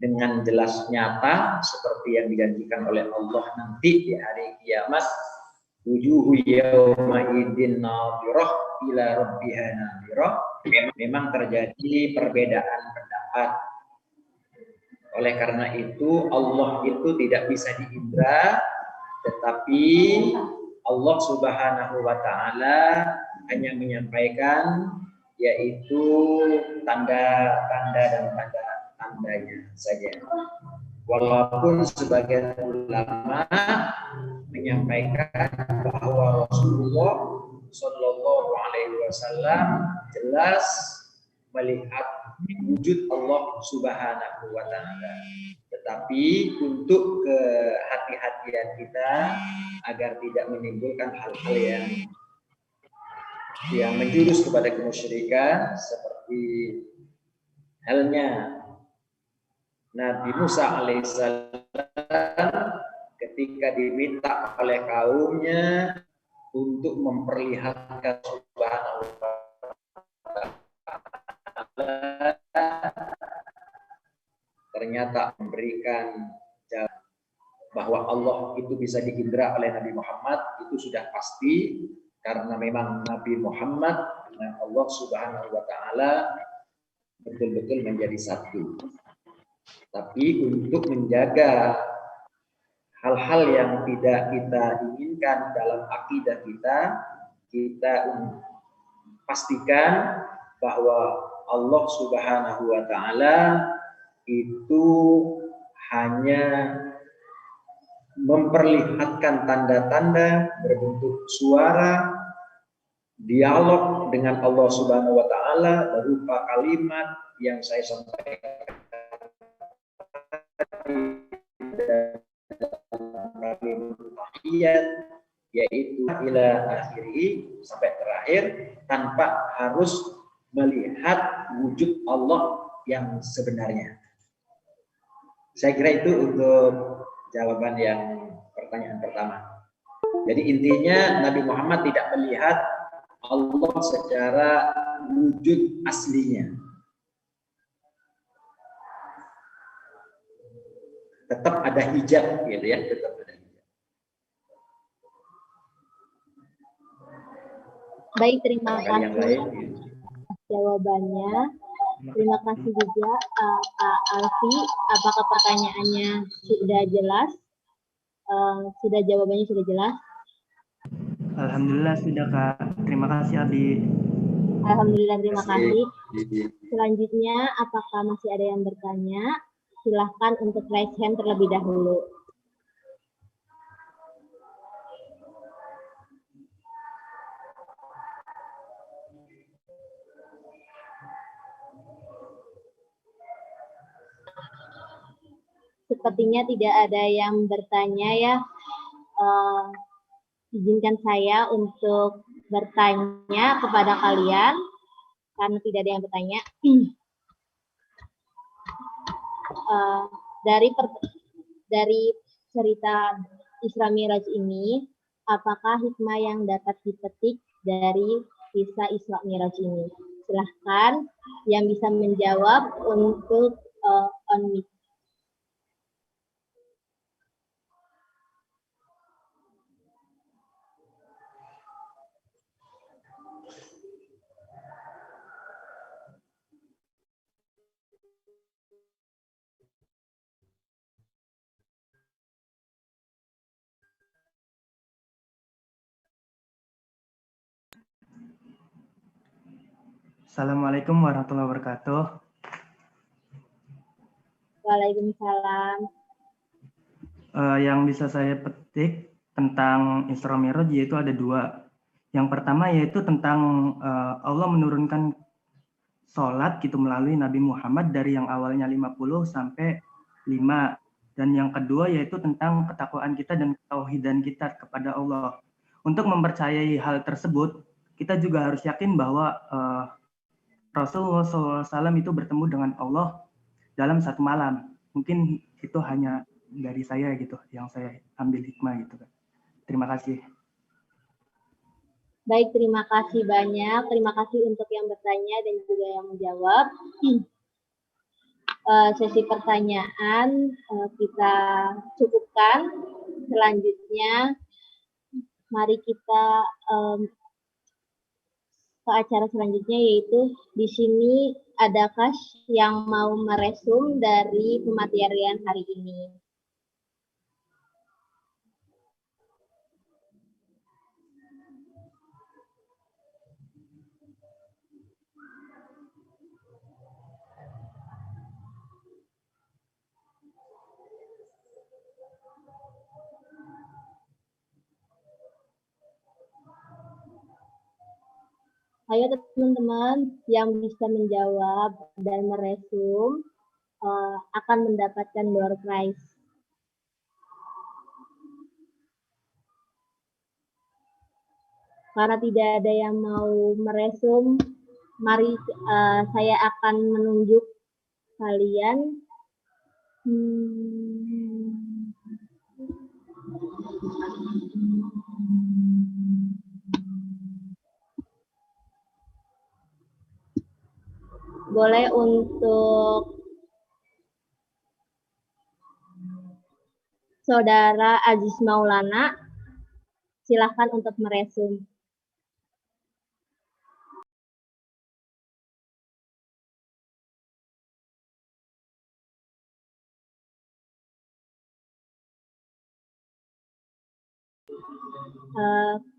[SPEAKER 6] dengan jelas nyata seperti yang dijanjikan oleh Allah nanti di hari kiamat, wujuhu yawma idzin nadhirah ila rabbiha nadhirah. Memang terjadi perbedaan pendapat. Oleh karena itu Allah itu tidak bisa diindra, tetapi Allah Subhanahu wa Ta'ala hanya menyampaikan yaitu tanda-tanda dan tanda-tandanya saja. Walaupun sebagian ulama menyampaikan bahwa Rasulullah Shallallahu Alaihi Wasallam jelas melihat wujud Allah Subhanahu Wa Taala. Tetapi untuk kehati-hatian kita agar tidak menimbulkan hal-hal yang menjurus kepada kemusyrikan, seperti halnya Nabi Musa alaihissalam ketika diminta oleh kaumnya untuk memperlihatkan Subhanahu wa ta'ala, ternyata memberikan jawaban bahwa Allah itu bisa diindra oleh Nabi Muhammad, itu sudah pasti, karena memang Nabi Muhammad dengan Allah Subhanahu wa ta'ala betul-betul menjadi satu. Tapi untuk menjaga hal-hal yang tidak kita inginkan dalam akidah kita, kita pastikan bahwa Allah Subhanahu wa ta'ala itu hanya memperlihatkan tanda-tanda berbentuk suara, dialog dengan Allah Subhanahu wa ta'ala berupa kalimat yang saya sampaikan, yaitu ila akhiri, sampai terakhir, tanpa harus melihat wujud Allah yang sebenarnya. Saya kira itu untuk jawaban yang pertanyaan pertama. Jadi intinya Nabi Muhammad tidak melihat Allah secara wujud aslinya. Tetap ada hijab, gitu ya, tetap ada hijab.
[SPEAKER 7] Baik, terima kasih jawabannya. Terima kasih juga Pak Alfi. Apakah pertanyaannya sudah jelas? Sudah, jawabannya sudah jelas?
[SPEAKER 8] Alhamdulillah sudah, Kak. Terima kasih, Abi.
[SPEAKER 7] Alhamdulillah, terima kasih. Selanjutnya, apakah masih ada yang bertanya? Silahkan untuk raise hand terlebih dahulu. Sepertinya tidak ada yang bertanya ya. Izinkan saya untuk bertanya kepada kalian karena tidak ada yang bertanya. Dari cerita Isra Miraj ini, apakah hikmah yang dapat dipetik dari kisah Isra Miraj ini? Silahkan yang bisa menjawab untuk on mic.
[SPEAKER 8] Assalamualaikum warahmatullahi wabarakatuh.
[SPEAKER 7] Waalaikumsalam.
[SPEAKER 8] Yang bisa saya petik tentang Isra Mi'raj yaitu ada dua. Yang pertama yaitu tentang Allah menurunkan sholat gitu melalui Nabi Muhammad dari yang awalnya 50 sampai 5. Dan yang kedua yaitu tentang ketakwaan kita dan ketauhidan kita kepada Allah. Untuk mempercayai hal tersebut, kita juga harus yakin bahwa Rasulullah SAW itu bertemu dengan Allah dalam satu malam. Mungkin itu hanya dari saya gitu, yang saya ambil hikmah gitu. Terima kasih.
[SPEAKER 7] Baik, terima kasih banyak. Terima kasih untuk yang bertanya dan juga yang menjawab. Sesi pertanyaan kita cukupkan. Selanjutnya, mari kita ke acara selanjutnya, yaitu di sini adakah yang mau meresum dari pematerian hari ini? Ayo teman-teman yang bisa menjawab dan meresum akan mendapatkan door prize. Karena tidak ada yang mau meresum, mari saya akan menunjuk kalian. Boleh untuk Saudara Aziz Maulana, silakan untuk meresum.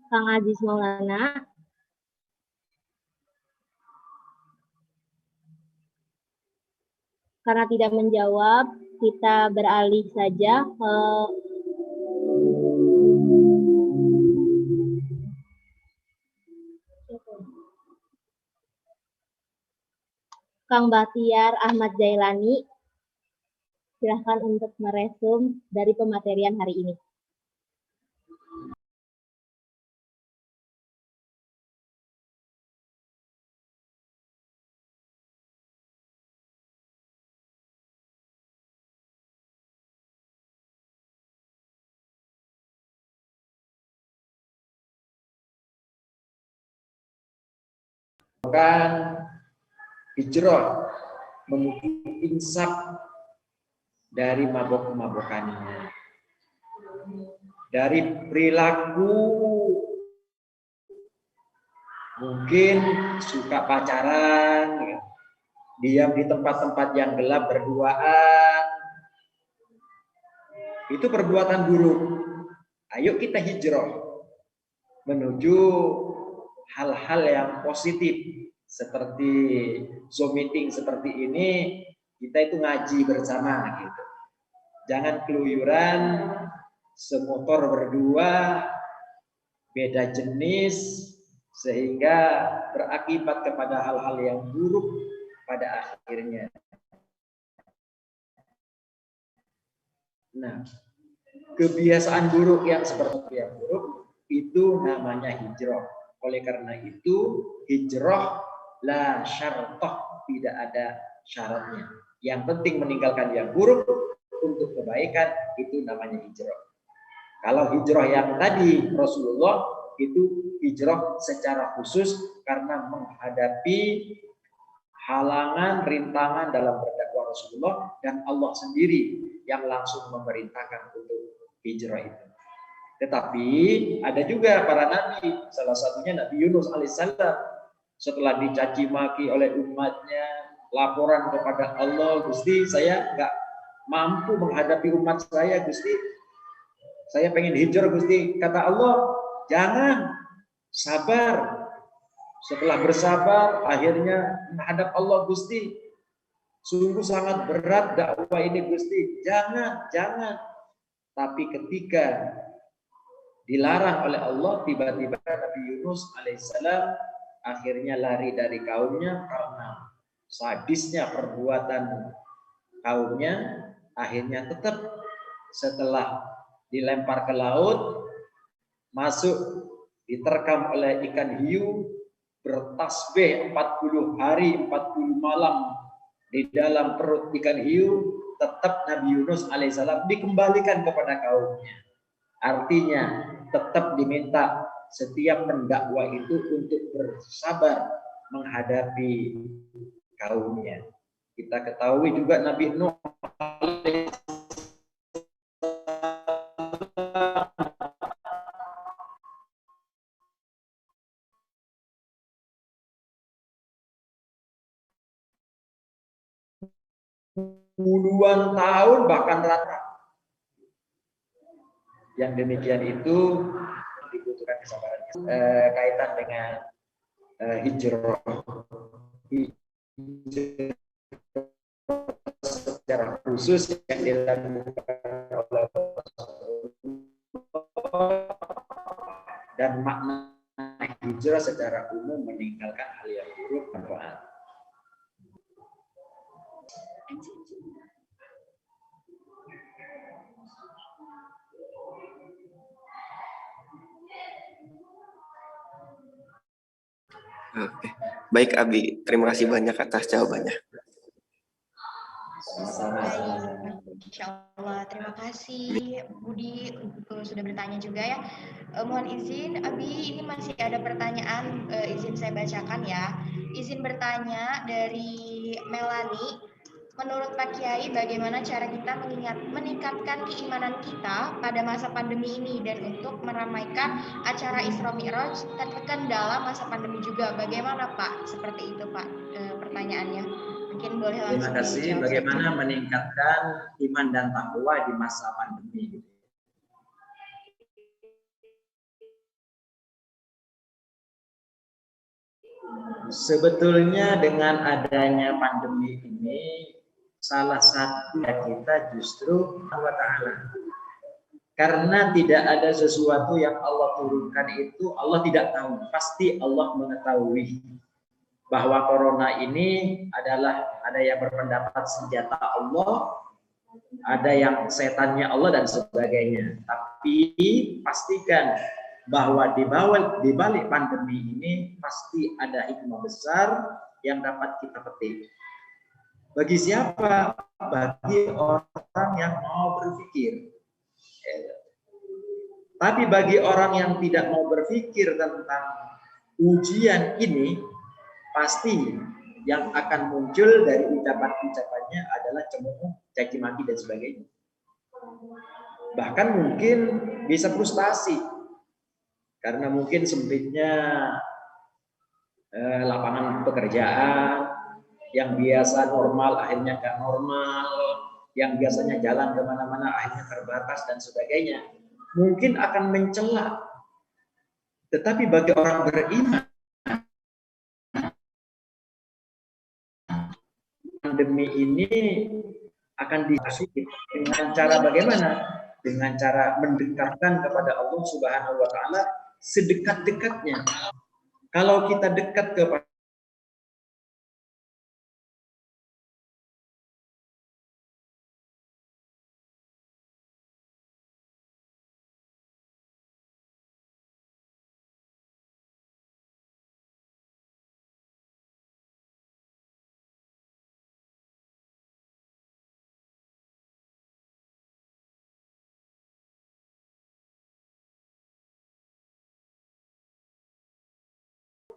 [SPEAKER 7] Kang Aziz Maulana. Karena tidak menjawab, kita beralih saja ke Kang Bahtiar Ahmad Jailani. Silahkan untuk meresum dari pematerian hari ini.
[SPEAKER 6] Hijrah menuju insaf dari mabok-mabokannya, dari perilaku mungkin suka pacaran, diam di tempat-tempat yang gelap berduaan, itu perbuatan buruk. Ayo kita hijrah menuju hal-hal yang positif. Seperti Zoom meeting seperti ini, kita itu ngaji bersama gitu. Jangan keluyuran, semotor berdua, beda jenis, sehingga berakibat kepada hal-hal yang buruk pada akhirnya. Nah, kebiasaan buruk yang seperti yang buruk itu namanya hijrah. Oleh karena itu, hijrah la syartah, tidak ada syaratnya. Yang penting meninggalkan yang buruk untuk kebaikan, itu namanya hijrah. Kalau hijrah yang tadi Rasulullah itu hijrah secara khusus karena menghadapi halangan, rintangan dalam berdakwah Rasulullah, dan Allah sendiri yang langsung memerintahkan untuk hijrah itu. Tetapi ada juga para nabi, salah satunya Nabi Yunus alaihissalam. Setelah dicaci maki oleh umatnya, laporan kepada Allah, Gusti, saya nggak mampu menghadapi umat saya, Gusti. Saya pengen hijrah, Gusti. Kata Allah, jangan, sabar. Setelah bersabar, akhirnya menghadap Allah, Gusti. Sungguh sangat berat dakwah ini, Gusti. Jangan. Tapi ketika dilarang oleh Allah, tiba-tiba Nabi Yunus alaihissalam akhirnya lari dari kaumnya karena sadisnya perbuatan kaumnya. Akhirnya tetap setelah dilempar ke laut, masuk diterkam oleh ikan hiu, bertasbih 40 hari 40 malam di dalam perut ikan hiu, tetap Nabi Yunus alaihissalam dikembalikan kepada kaumnya. Artinya tetap diminta setiap pendakwah itu untuk bersabar menghadapi kaumnya. Kita ketahui juga Nabi Nuh puluhan tahun bahkan rata. Yang demikian itu dibutuhkan kesabaran. Kaitan dengan hijrah secara khusus yang dilakukan oleh dan makna hijrah secara umum meninggalkan bermanfaat.
[SPEAKER 3] Oke. Baik Abi, terima kasih banyak atas jawabannya.
[SPEAKER 6] Sama-sama.
[SPEAKER 1] Baik, Insya Allah. Terima kasih Budi sudah bertanya juga ya. Mohon izin, Abi, ini masih ada pertanyaan, izin saya bacakan ya. Izin bertanya dari Melani. Menurut Pak Kiai, bagaimana cara kita meningkatkan keimanan kita pada masa pandemi ini dan untuk meramaikan acara Isra Mi'raj terkendala masa pandemi juga? Bagaimana Pak? Seperti itu Pak pertanyaannya. Mungkin boleh langsung
[SPEAKER 6] Terima kasih.
[SPEAKER 1] dijawab.
[SPEAKER 6] Bagaimana meningkatkan iman dan takwa di masa pandemi? Sebetulnya dengan adanya pandemi ini, salah satu kita justru Allah Ta'ala. Karena tidak ada sesuatu yang Allah turunkan itu Allah tidak tahu. Pasti Allah mengetahui bahwa corona ini adalah, ada yang berpendapat senjata Allah, ada yang setannya Allah dan sebagainya. Tapi pastikan bahwa di balik pandemi ini pasti ada hikmah besar yang dapat kita petik. Bagi siapa? Bagi orang yang mau berpikir. Tapi bagi orang yang tidak mau berpikir tentang ujian ini, pasti yang akan muncul dari ucapan-ucapannya adalah cemooh, caci maki dan sebagainya. Bahkan mungkin bisa frustasi karena mungkin sempitnya lapangan pekerjaan, yang biasa normal akhirnya nggak normal, yang biasanya jalan kemana-mana akhirnya terbatas dan sebagainya. Mungkin akan mencela. Tetapi bagi orang beriman, pandemi ini akan diatasi dengan cara bagaimana? Dengan cara mendekatkan kepada Allah Subhanahu wa Ta'ala sedekat-dekatnya. Kalau kita dekat kepada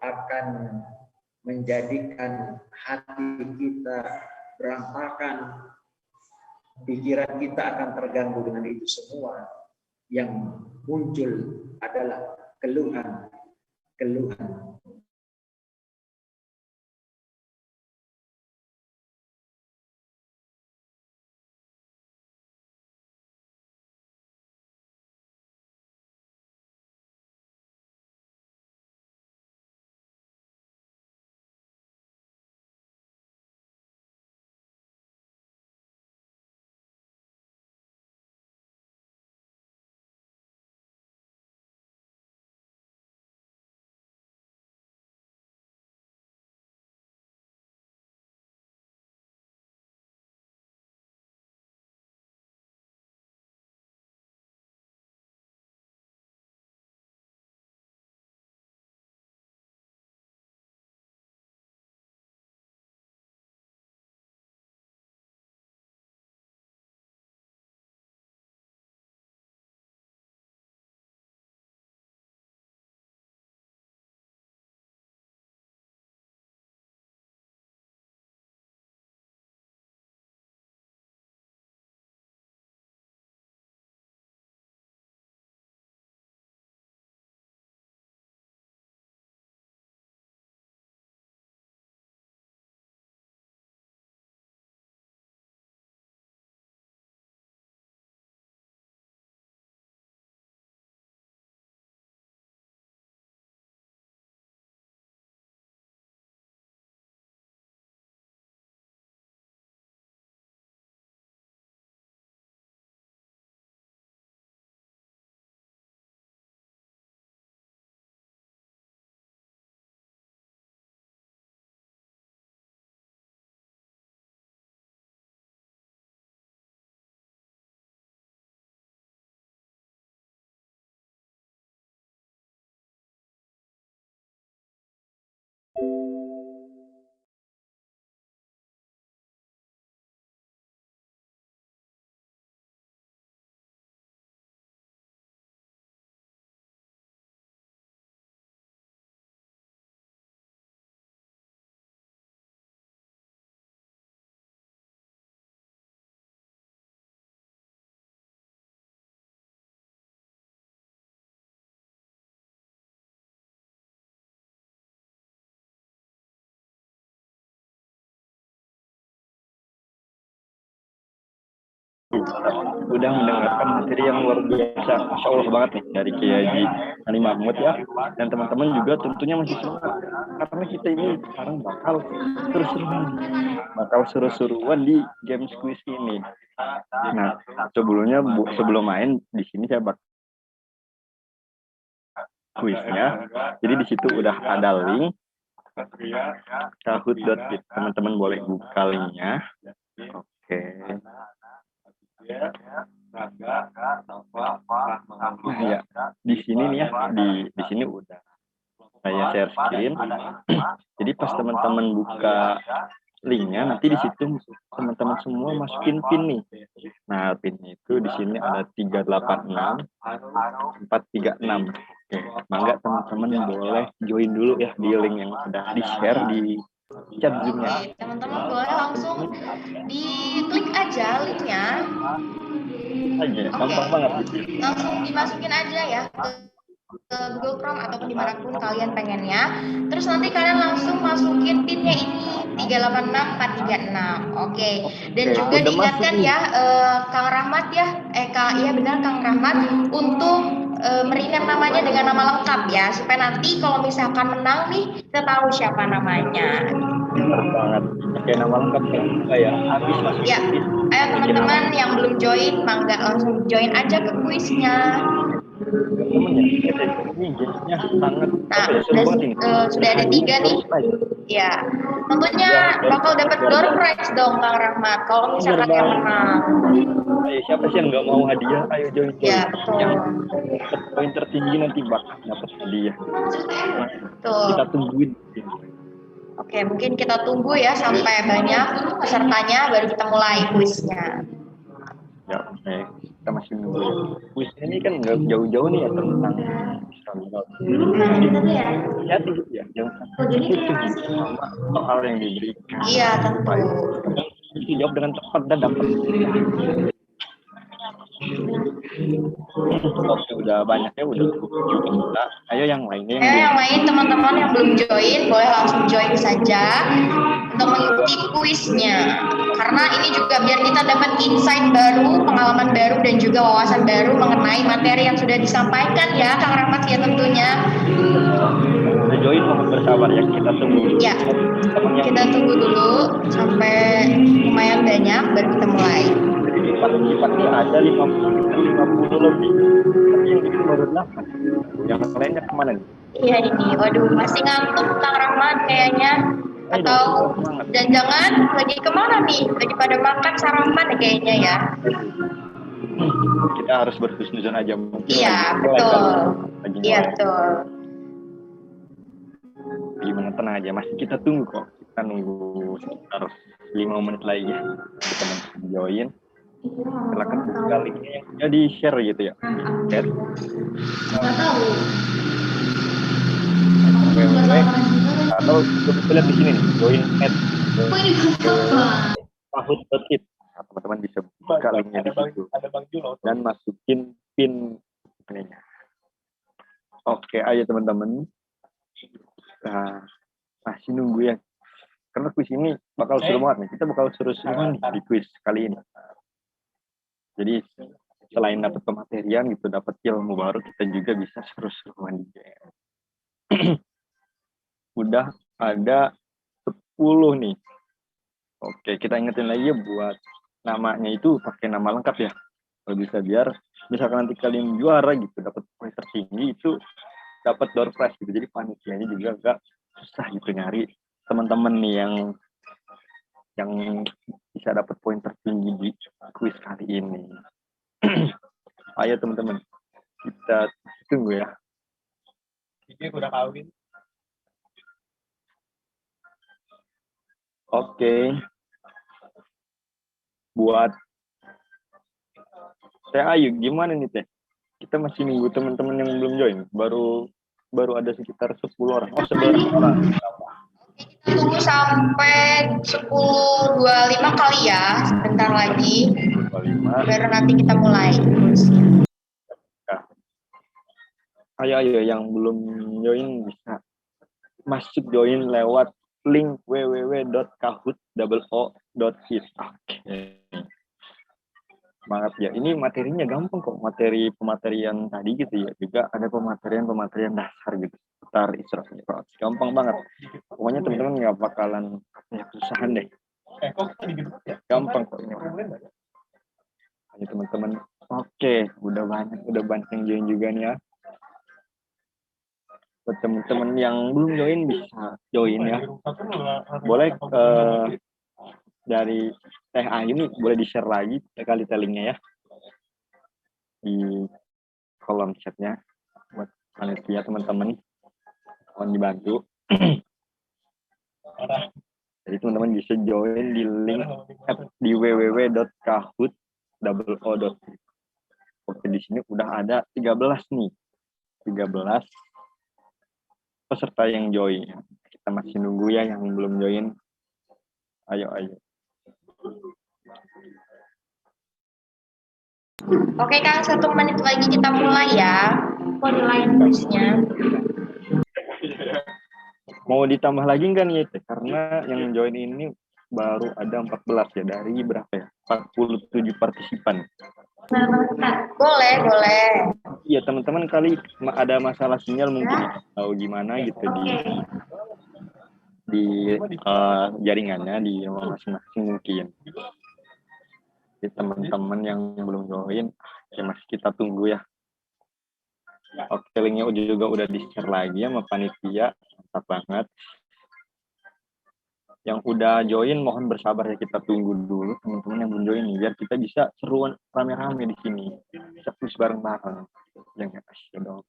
[SPEAKER 6] akan menjadikan hati kita berantakan, pikiran kita akan terganggu dengan itu semua. Yang muncul adalah keluhan.
[SPEAKER 9] udah mendengarkan materi yang luar biasa, Masya Allah banget nih dari Kiai Ali Mahmud ya, dan teman-teman juga tentunya masih semangat karena kita ini sekarang bakal seru-seruan di games quiz ini. Nah, sebelum main di sini saya bakal kuisnya. Jadi di situ udah ada link kahoot.fit. Teman-teman boleh buka linknya. Oke. Nah ya, di sini nih ya, di sini udah saya share screen. Jadi pas teman-teman buka linknya, nanti di situ teman-teman semua masukin pin nih. Nah, pinnya itu di sini ada 386 436. Oke, mangga teman-teman boleh join dulu ya di link yang sudah di-share di chat Zoom-nya.
[SPEAKER 1] Oke, teman-teman boleh langsung diklik aja linknya.
[SPEAKER 9] Gampang banget.
[SPEAKER 1] Langsung dimasukin aja ya ke Google Chrome ataupun dimanapun kalian pengennya. Terus nanti kalian langsung masukin pinnya ini 386436. Oke. Dan juga diingatkan ya Kang Rahmat ya, iya benar Kang Rahmat untuk meringan namanya dengan nama lengkap ya, supaya nanti kalau misalkan menang nih kita tahu siapa namanya.
[SPEAKER 9] Benar banget. Kayak nama lengkap ya. Habis masuk.
[SPEAKER 1] Ya. Ayo teman-teman yang belum join, mangga langsung join aja ke kuisnya.
[SPEAKER 9] Ini gamenya sangat
[SPEAKER 1] sudah ada 3 nih. Ya, tentunya bakal dapat door prize dong Kang Rahmat kalau misalkan yang menang.
[SPEAKER 9] Ayo, siapa sih yang nggak mau hadiah? Ayo join.
[SPEAKER 1] Ya, betul.
[SPEAKER 9] Yang poin tertinggi nanti bakal dapat hadiah.
[SPEAKER 1] Betul.
[SPEAKER 9] Kita tungguin.
[SPEAKER 1] Oke, mungkin kita tunggu ya sampai banyak pesertanya baru kita mulai kuisnya.
[SPEAKER 9] Ya, oke. Kita masih nunggu. Kuis ini kan nggak jauh-jauh nih ya tentang ya gitu ya. Jangan sama soal yang diberikan.
[SPEAKER 1] Iya, tentu.
[SPEAKER 9] Itu jawab dengan tepat dan dapat. Oke, udah banyak ya, udah kita. Ayo yang lainnya.
[SPEAKER 1] Yang lain teman-teman yang belum join boleh langsung join saja untuk mengikuti kuisnya. Karena ini juga biar kita dapat insight baru, pengalaman baru dan juga wawasan baru mengenai materi yang sudah disampaikan ya Kang Rahmat ya tentunya.
[SPEAKER 9] Udah join, mohon bersabar ya, kita tunggu.
[SPEAKER 1] Ya, kita tunggu dulu sampai lumayan banyak baru kita mulai.
[SPEAKER 9] Sifatnya ada 50 lebih, tapi yang itu baru 8. Yang lainnya kemana nih?
[SPEAKER 1] Iya ini, waduh masih ngantuk Kang Rahmat kayaknya. Atau jangan lagi kemana nih? Lagi pada makan sarapan kayaknya ya.
[SPEAKER 9] Kita harus berhusnuzon aja.
[SPEAKER 1] Iya betul. Iya betul.
[SPEAKER 9] Gimana, tenang aja, masih kita tunggu kok. Kita nunggu sekitar 5 menit lagi ya. Teman-teman join. Silakan buka linknya yang sudah di share gitu ya. Chat. Atau kita lihat di sini nih, join at kahoot.fit. Teman-teman bisa buka linknya di situ dan masukin pin ininya. Oke, ayo teman-teman. Nah, masih nunggu ya. Karena kuis ini bakal seru banget nih. Kita bakal seru-seruan di kuis kali ini. Jadi selain dapat pematerian gitu, dapat ilmu baru, kita juga bisa seru-seruan di game. Udah ada 10 nih. Oke, kita ingetin lagi ya buat namanya itu pakai nama lengkap ya. Kalau bisa biar misalkan nanti kalian juara gitu, dapat poin tertinggi itu dapat door prize gitu. Jadi panitianya juga agak susah gitu nyari teman-teman nih yang bisa dapat poin tertinggi di kuis kali ini. Ayo teman-teman, kita tunggu ya. Ini udah kawin. Oke. Buat Teh Ayu, gimana nih Teh? Kita masih nunggu teman-teman yang belum join. Baru ada sekitar 10 orang. Oh, 11 orang.
[SPEAKER 1] Tunggu sampai 10.25 kali ya, sebentar lagi.
[SPEAKER 9] 25.
[SPEAKER 1] Baru nanti kita mulai.
[SPEAKER 9] Ayo yang belum join bisa masuk join lewat link www.kahoot.fit. Oke. Semangat ya. Ini materinya gampang kok. Materi pematerian tadi gitu ya. Juga ada pematerian dasar gitu. Seputar Isra Mi'raj. Gampang banget. Pokoknya teman-teman nggak bakalan kesusahan deh. Gampang kok ini. Ini teman-teman. Oke, udah banyak yang join juga nih ya. Buat teman-teman yang belum join bisa join ya. Boleh dari Teh Ayu ini boleh di-share lagi kali linknya ya di kolom chatnya buat panitia teman-teman, mohon dibantu. Jadi teman-teman bisa join di link di www.kahoot.co. Oke, di sini udah ada 13 nih, 13 peserta yang join. Kita masih nunggu ya yang belum join. Ayo.
[SPEAKER 1] Oke Kang, 1 menit lagi kita mulai ya penilaian kuisnya.
[SPEAKER 9] Mau ditambah lagi nggak nih Teh? Karena yang join ini baru ada 14 ya, dari berapa ya? 47 partisipan.
[SPEAKER 1] Boleh.
[SPEAKER 9] Iya teman-teman, kali ada masalah sinyal mungkin tahu gimana gitu di jaringannya di rumah masing-masing mungkin. Jadi teman-teman yang belum join, ya masih kita tunggu ya. Oke, linknya juga udah di-share lagi sama panitia, mantap banget. Yang udah join mohon bersabar ya, kita tunggu dulu teman-teman yang belum join nih, biar kita bisa seruan rame-rame di sini, bisa terus bareng-bareng. Ya nggak asyik dong.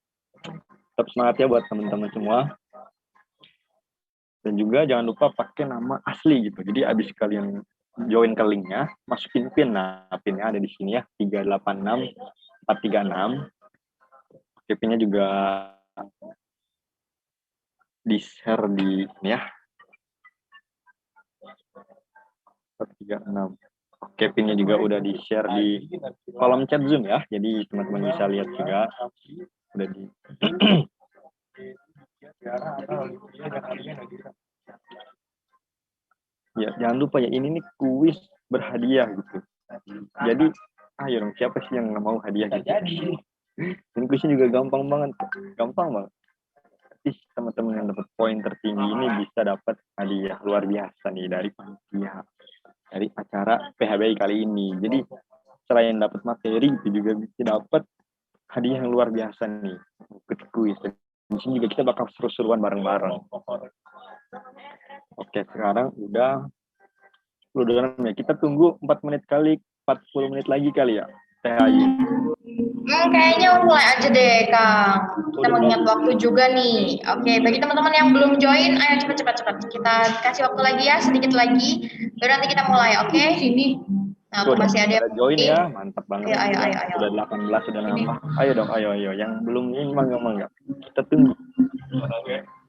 [SPEAKER 9] Tetap semangat ya buat teman-teman semua. Dan juga jangan lupa pakai nama asli gitu. Jadi abis kalian join ke linknya, masukin pin. Nah, pinnya ada di sini ya, 386436. Pinnya juga di-share di ini ya. 436. Oke, pinnya juga udah di-share di kolom chat Zoom ya. Jadi teman-teman bisa lihat juga. Udah di Ya, jangan lupa ya, ini nih kuis berhadiah gitu. Jadi, ayo dong, siapa sih yang nggak mau hadiah gitu? Ini kuisnya juga gampang banget. Teman-teman yang dapat poin tertinggi ini bisa dapat hadiah luar biasa nih dari panitia, dari acara PHBI kali ini. Jadi selain dapat materi itu juga bisa dapat hadiah yang luar biasa nih, ikut kuis. Di sini juga kita bakal seru-seruan bareng-bareng. Oke, sekarang udah 10 ya. Kita tunggu 4 menit kali, 40 menit lagi kali ya. Teh Ayu.
[SPEAKER 1] Kayaknya mulai aja deh Kang. Kita mengingat waktu juga nih. Oke, bagi teman-teman yang belum join, ayo cepat. Kita kasih waktu lagi ya, sedikit lagi. Baru nanti kita mulai, oke? Sini. Nah, masih ada yang
[SPEAKER 9] join ya, mantap banget.
[SPEAKER 1] Ayo.
[SPEAKER 9] Udah 18, sudah nambah. Ayo dong, ayo. Yang belum ini mangga. Kita tunggu.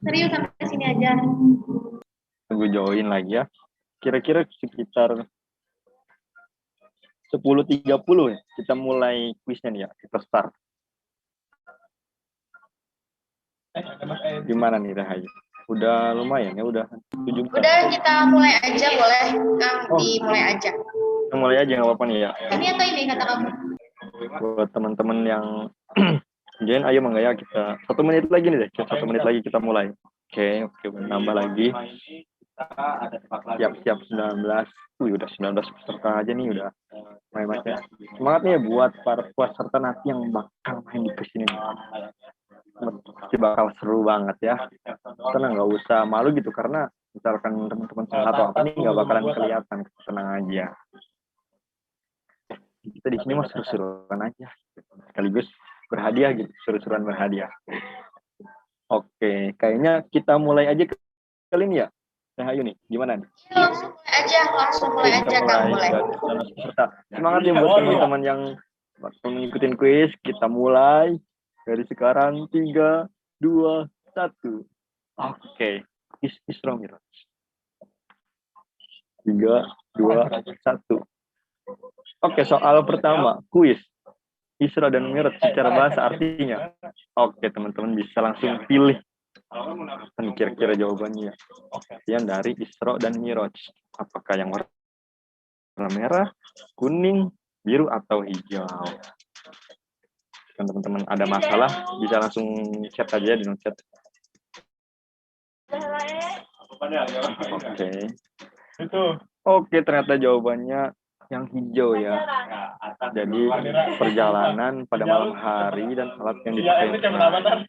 [SPEAKER 1] Serius sampai sini aja.
[SPEAKER 9] Tunggu join lagi ya. Kira-kira sekitar 10.30 ya, kita mulai kuisnya nih ya, kita start. Gimana nih Rahayu? Udah lumayan ya, udah 7.
[SPEAKER 1] Udah, kita mulai aja, boleh Kang, dimulai aja.
[SPEAKER 9] Kita mulai aja, nggak apa-apa nih ya.
[SPEAKER 1] Ini atau ini kata kamu?
[SPEAKER 9] Buat teman-teman yang join, ayo mangga ya, kita 1 menit lagi nih deh, 1 menit lagi kita mulai. Oke, nambah lagi. Siap 19. Udah 19 peserta aja nih, udah main ya. Semangat nih ya buat para peserta nanti yang bakal main di kesini. Pasti bakal seru banget ya. Tenang, nggak usah malu gitu, karena misalkan teman-teman salah atau apa nih nggak bakalan kelihatan. Tenang aja. Kita di sini mau seru-seruan aja. Sekaligus berhadiah gitu, seru-seruan berhadiah. Oke, kayaknya kita mulai aja kali ini ya. Nah, ayo nih, gimana nih?
[SPEAKER 1] Langsung mulai aja Kang, mulai.
[SPEAKER 9] Semangat ya buat teman-teman yang mengikutin kuis. Kita mulai dari sekarang. 3, 2, 1. Oke, Isra Mi'raj. 3, 2, 1. Oke, soal pertama, kuis Isra dan Mi'raj secara bahasa artinya. Oke, teman-teman bisa langsung pilih. Kira-kira jawabannya yang dari Isra dan Mi'raj. Apakah yang warna merah, kuning, biru atau hijau. Teman-teman ada masalah bisa langsung chat aja di chat. Oke, ternyata jawabannya yang hijau ya. Jadi perjalanan pada malam hari dan salat yang dipakai.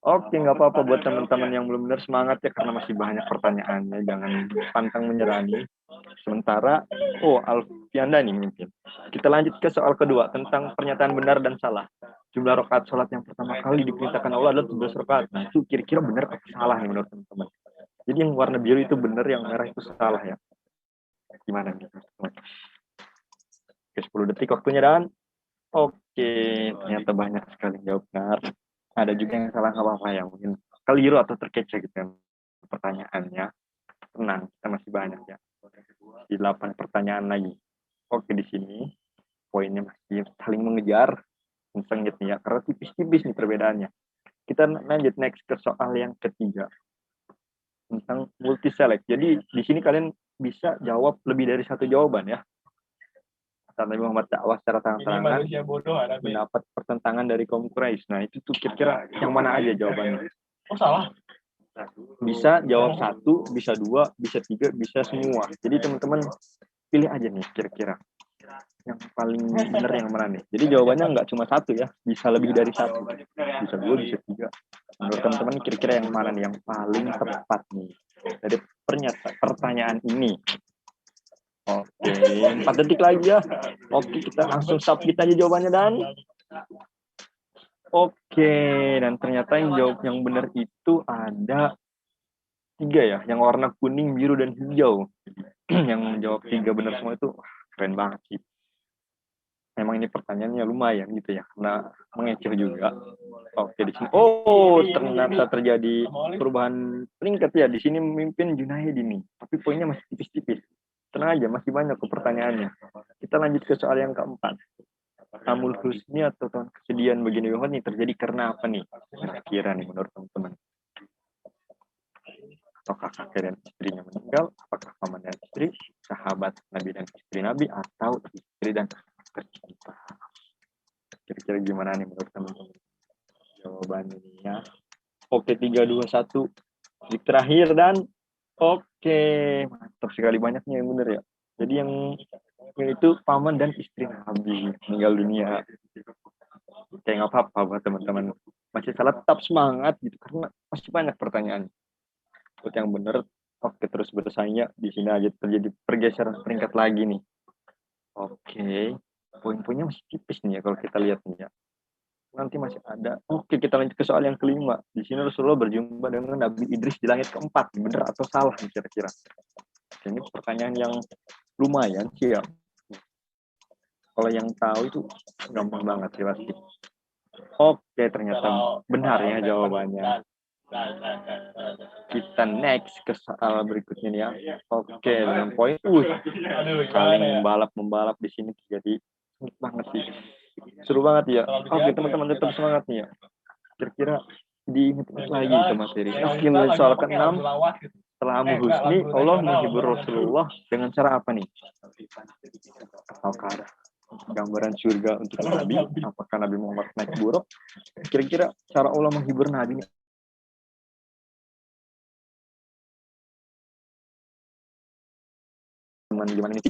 [SPEAKER 9] Oke, nggak apa-apa buat teman-teman yang belum benar, semangat ya karena masih banyak pertanyaannya. Jangan pantang menyerah nih. Sementara, Alfianda nih mimpin. Kita lanjut ke soal kedua tentang pernyataan benar dan salah. Jumlah rakaat sholat yang pertama kali diperintahkan Allah adalah 17 rakaat. Nah, itu kira-kira benar atau salah nih menurut teman-teman? Jadi yang warna biru itu benar, yang merah itu salah ya. Gimana nih? Oke, 10 detik waktunya dan oke, ternyata banyak sekali jawab benar. Ada juga yang salah, nggak apa-apa ya, mungkin keliru atau terkecoh gitu ya pertanyaannya. Tenang, kita masih banyak ya. Di 8 pertanyaan lagi. Oke, di sini poinnya masih saling mengejar, sengit nih ya, karena tipis-tipis nih perbedaannya. Kita lanjut next ke soal yang ketiga tentang multi select. Jadi di sini kalian bisa jawab lebih dari satu jawaban ya. Nabi Muhammad dakwah secara terang-terangan mendapat pertentangan dari kaum Quraisy. Nah, itu tuh kira-kira yang mana aja jawabannya? Oh, salah. Bisa jawab satu, bisa dua, bisa tiga, bisa semua. Jadi teman-teman pilih aja nih kira-kira yang paling benar yang mana nih. Jadi jawabannya nggak cuma satu ya, bisa lebih dari satu. Bisa dua, bisa tiga. Menurut teman-teman kira-kira yang mana nih yang paling tepat nih dari pertanyaan ini? Oke, 4 detik lagi ya. Oke, kita langsung submit aja jawabannya dan oke, dan ternyata yang jawab yang benar itu ada 3 ya, yang warna kuning, biru, dan hijau. Yang menjawab 3 benar semua itu keren banget sih. Memang ini pertanyaannya lumayan gitu ya, karena mengecoh juga. Oke, di sini. Oh, ternyata terjadi perubahan peringkat ya. Di sini memimpin Junaid ini, tapi poinnya masih tipis-tipis. Tenang aja, masih banyak ke pertanyaannya. Kita lanjut ke soal yang keempat. Amul husni atau tahun kesedihan bagi Nabi Muhammad ini terjadi karena apa nih? Kira-kira nih menurut teman-teman. Apakah kakek dan istrinya meninggal? Apakah paman dan istri? Sahabat Nabi dan istri Nabi? Atau istri dan tercinta? Kira-kira gimana nih menurut teman-teman? Jawabannya ya. Oke, 3, 2, 1. Di terakhir dan oke, mantap sekali, banyaknya yang benar ya. Jadi yang itu paman dan istri Nabi meninggal dunia. Kayak nggak apa-apa buat teman-teman. Masih salah, tetap semangat gitu karena masih banyak pertanyaan. Buat yang benar, oke terus bersaingnya. Di sini aja terjadi pergeseran peringkat lagi nih. Oke, poin-poinnya masih tipis nih ya kalau kita lihat nih ya. Nanti masih ada. Oke, kita lanjut ke soal yang kelima. Di sini Rasulullah berjumpa dengan Nabi Idris di langit keempat. Benar atau salah nih kira-kira? Ini pertanyaan yang lumayan sih ya. Kalau yang tahu itu gampang banget sih pasti. Oke, ternyata benar ya jawabannya. Kita next ke soal berikutnya nih ya. Oke, dengan poin saling membalap di sini jadi banget sih. Seru banget ya. Oke, teman-teman tetap semangat nih ya. Kira-kira diingat lagi itu materi. Oke, soal ke-6. Setelah Amul Husni, Allah menghibur Rasulullah dengan cara apa nih? Apakah ada gambaran surga untuk Nabi? Apakah Nabi Muhammad naik buruk? Kira-kira cara Allah menghibur Nabi gimana nih?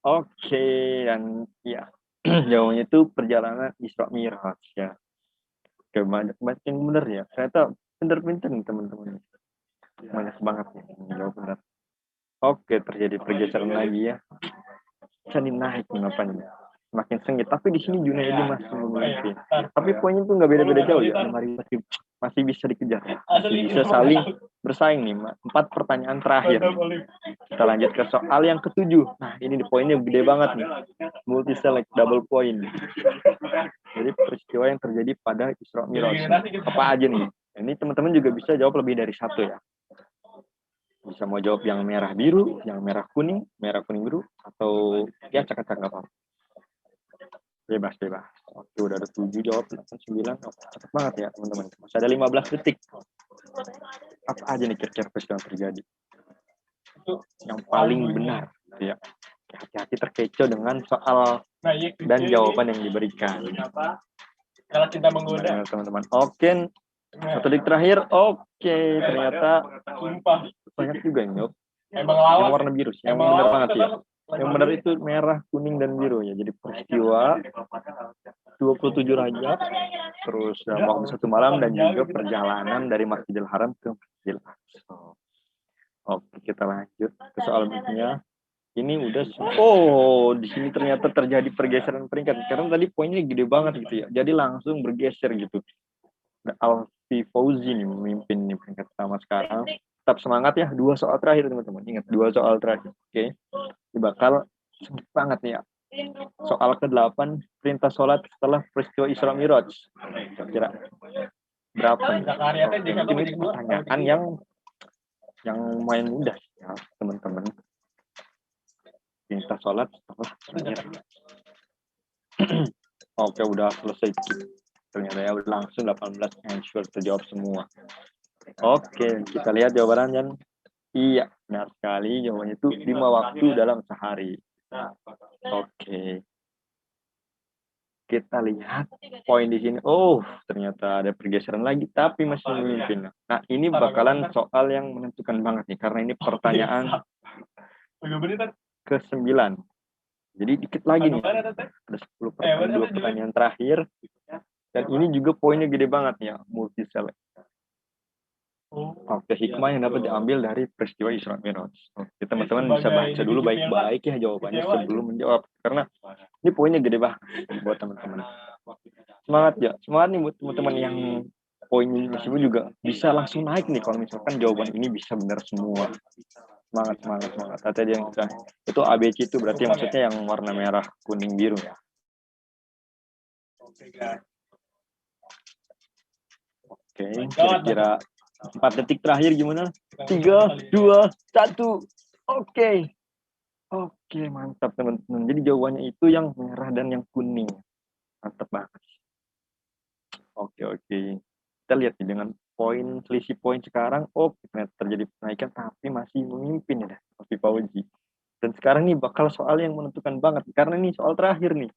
[SPEAKER 9] Oke, dan ya jawabannya itu perjalanan Isra Mi'raj ya. Banyak yang benar ya. Ternyata pinter-pinter nih teman-teman. Banyak banget nih jawab benar. Oke, terjadi pergeseran lagi ya. Jadi naik kenapa nih? Makin sengit. Tapi di sini Junaid masih memimpin. Tapi poinnya tuh nggak beda-beda jauh ya. Masih bisa dikejar. Masih bisa saling bersaing nih. 4 pertanyaan terakhir. Kita lanjut ke soal yang ke-7. Nah, ini poinnya gede banget nih. Multi select double point. Jadi peristiwa yang terjadi pada Isra Mi'raj. Apa aja nih? Ini teman-teman juga bisa jawab lebih dari satu ya. Bisa mau jawab yang merah biru, yang merah kuning biru, atau ya cakap-cakap apa. Bebas. Oke, udah ada 7 jawab, 9. Cepet banget ya teman-teman. Masih ada 15 detik. Apa aja nih kira-kira peristiwa yang terjadi? Itu yang paling benar. Ya. Hati-hati terkecoh dengan soal dan jawaban yang diberikan.
[SPEAKER 10] Kalau cinta menggoda.
[SPEAKER 9] Teman-teman. Oke. Satu detik terakhir. Oke, ternyata banyak juga yang jawab. Yang warna biru sih. Yang benar banget ya. Yang benar itu merah, kuning, dan biru ya. Jadi peristiwa 27 Rajab, terus dalam waktu 1 malam, dan juga perjalanan dari Masjidil Haram ke Masjidil Aqsa. Oke, kita lanjut ke soal berikutnya. Ini udah, di sini ternyata terjadi pergeseran peringkat karena tadi poinnya gede banget gitu ya. Jadi langsung bergeser gitu. Alfi Fauzi nih memimpin nih peringkat pertama sekarang. Tetap semangat ya, 2 soal terakhir teman-teman. Ingat 2 soal terakhir. Oke. Ini bakal sengit banget nih ya. Soal ke-8, perintah sholat setelah peristiwa Isra Miraj. Kira-kira berapa nih? Oke, ini pertanyaan yang lumayan mudah ya, teman-teman. Perintah sholat setelah Miraj. Oke, udah selesai. Ternyata ya udah langsung 18 answer terjawab semua. Oke, kita lihat jawabannya. Iya, benar sekali. Jawabannya itu 5 waktu dalam sehari. Oke. Kita lihat poin di sini. Ternyata ada pergeseran lagi, tapi masih memimpin. Nah, ini bakalan soal yang menentukan banget nih, karena ini pertanyaan ke-9. Jadi dikit lagi nih. Ada 10 pertanyaan, 2 pertanyaan terakhir. Dan ini juga poinnya gede banget ya, multi select. Oke, hikmah yang dapat diambil dari peristiwa Isra Miraj. Oke, teman-teman bisa baca dulu baik-baik ya jawabannya sebelum menjawab, karena ini poinnya gede banget buat teman-teman. Semangat ya, semangat nih buat teman-teman yang poinnya meskipun juga bisa langsung naik nih kalau misalkan jawaban ini bisa benar semua. Semangat. Tadi yang itu ABC itu berarti maksudnya yang warna merah, kuning, biru ya. Oke, kira-kira 4 detik terakhir gimana? 3, 2, 1. Oke, mantap teman-teman. Jadi jawabannya itu yang merah dan yang kuning. Mantap banget. Oke. Kita lihat nih dengan selisih poin sekarang. Ternyata terjadi penaikan tapi masih memimpin ya, Alfi Fauzi. Dan sekarang nih bakal soal yang menentukan banget karena ini soal terakhir nih.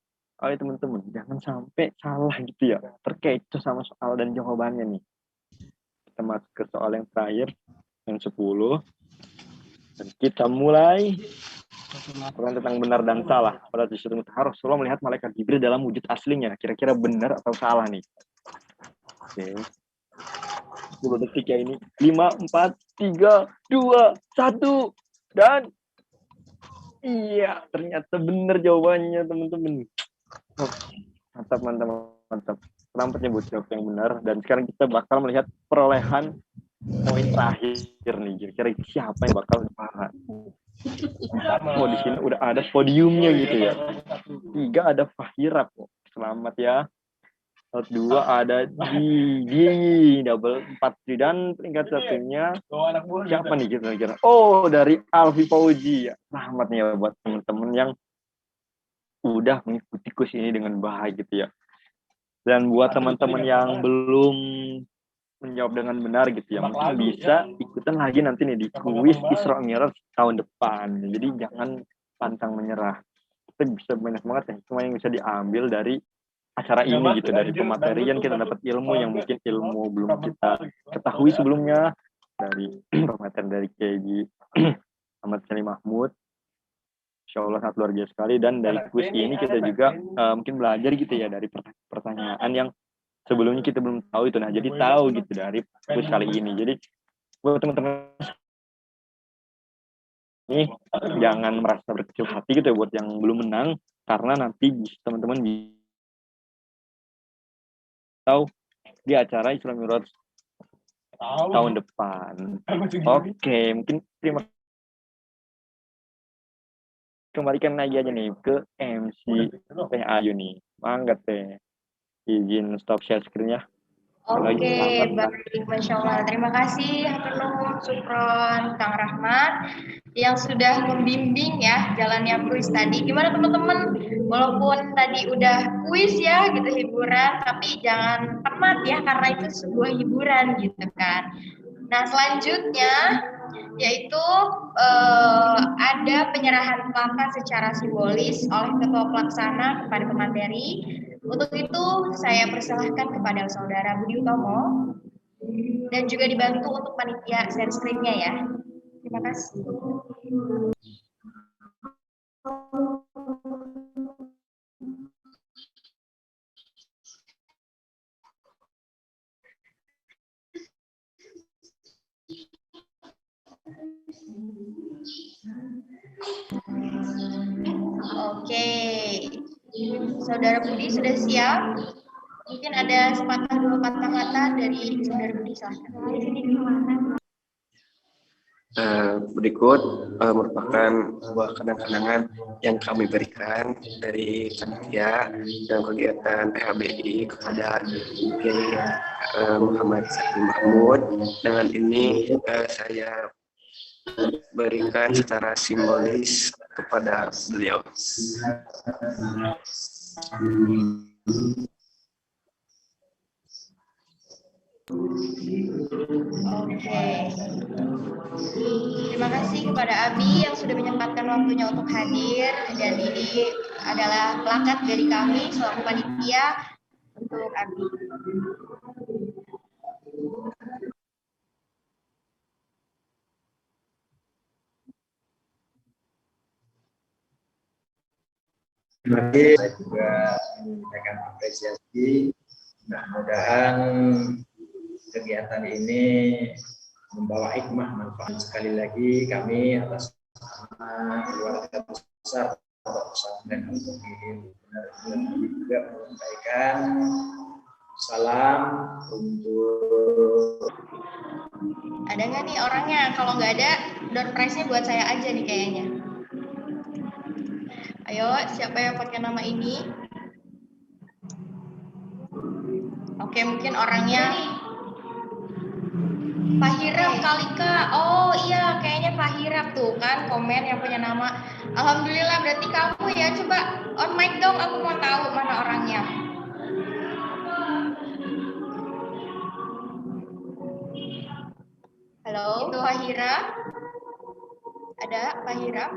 [SPEAKER 9] Ayo teman-teman, jangan sampai salah gitu ya. Terkecoh sama soal dan jawabannya nih. Kita masuk ke soal yang terakhir, yang 10. Dan kita mulai tentang benar dan salah. Pada Syaikhul Mutahhar, Rasulullah melihat malaikat Jibril dalam wujud aslinya. Kira-kira benar atau salah nih? Oke. 10 detik ya ini. 5, 4, 3, 2, 1. Dan iya, ternyata benar jawabannya teman-teman. Mantap. Selamat buat jawab yang benar. Dan sekarang kita bakal melihat perolehan poin terakhir nih. Kira-kira siapa yang bakal juara? Di sini udah ada podiumnya gitu ya. 3 ada Fahira. Selamat ya. 2 ada di double 4 dan peringkat 1-nya siapa nih kira-kira? Dari Alfi Fauzi ya. Selamat nih ya buat teman-teman yang udah mengikuti kuis ini dengan baik gitu ya. Dan buat teman-teman yang belum menjawab dengan benar gitu ya, mungkin bisa ikutan lagi nanti nih di kuis Isra Miraj tahun depan. Jadi jangan pantang menyerah. Kita bisa banyak banget ya, semua yang bisa diambil dari acara ini gitu, dari pematerian kita dapat ilmu yang mungkin ilmu belum kita ketahui sebelumnya, dari pemateri dari KJ Ahmad Salim Mahmud. Insya Allah sangat luar biasa sekali. Dan dari kuis ini kita juga mungkin belajar gitu ya dari pertanyaan yang sebelumnya kita belum tahu itu. Nah, jadi tahu gitu dari kuis kali ini. Jadi buat teman-teman ini jangan merasa berkecil hati gitu ya buat yang belum menang, karena nanti teman-teman tahu di acara Isra Miraj tahun depan. Oke, mungkin terima kasih. Kembalikan lagi aja nih ke MC Teh Ayu nih. Mangga Teh. Izin stop share screen-nya.
[SPEAKER 1] Oke, baik, Masya Allah. Terima kasih Hatur Nuhun, Sukron, Kang Rahmat yang sudah membimbing ya jalannya kuis tadi. Gimana teman-teman? Walaupun tadi udah kuis ya gitu hiburan, tapi jangan penat ya karena itu sebuah hiburan gitu kan. Nah selanjutnya yaitu ada penyerahan plakat secara simbolis oleh ketua pelaksana kepada pemateri. Untuk itu saya persilahkan kepada saudara Budi Utomo dan juga dibantu untuk panitia share screen-nya ya. Terima kasih. Oke, Saudara Budi sudah siap? Mungkin ada sepatah dua patah kata dari Saudara Budi, silahkan.
[SPEAKER 3] Berikut merupakan sebuah kenang-kenangan yang kami berikan dari panitia dan kegiatan PHBI kepada Kiai Muhammad Safi Mahmud. Dengan ini saya berikan secara simbolis kepada beliau.
[SPEAKER 1] Oke. Terima kasih kepada Abi yang sudah menyempatkan waktunya untuk hadir, dan ini adalah plakat dari kami selaku panitia untuk Abi.
[SPEAKER 6] Terima kasih. Saya juga menyampaikan apresiasi. Mudah-mudahan kegiatan ini membawa hikmah manfaat. Sekali lagi kami atas nama keluarga besar Pondok Pesantren Al-Mu'min juga menyampaikan salam untuk.
[SPEAKER 1] Ada nggak nih orangnya? Kalau nggak ada, door prize-nya buat saya aja nih kayaknya. Ayo, siapa yang pakai nama ini? Oke, mungkin orangnya Fahirap kali Kak. Oh iya, kayaknya Fahirap tuh kan komen yang punya nama. Alhamdulillah, berarti kamu ya. Coba on mic dong, aku mau tahu mana orangnya. Halo, itu Fahira. Ada Fahira?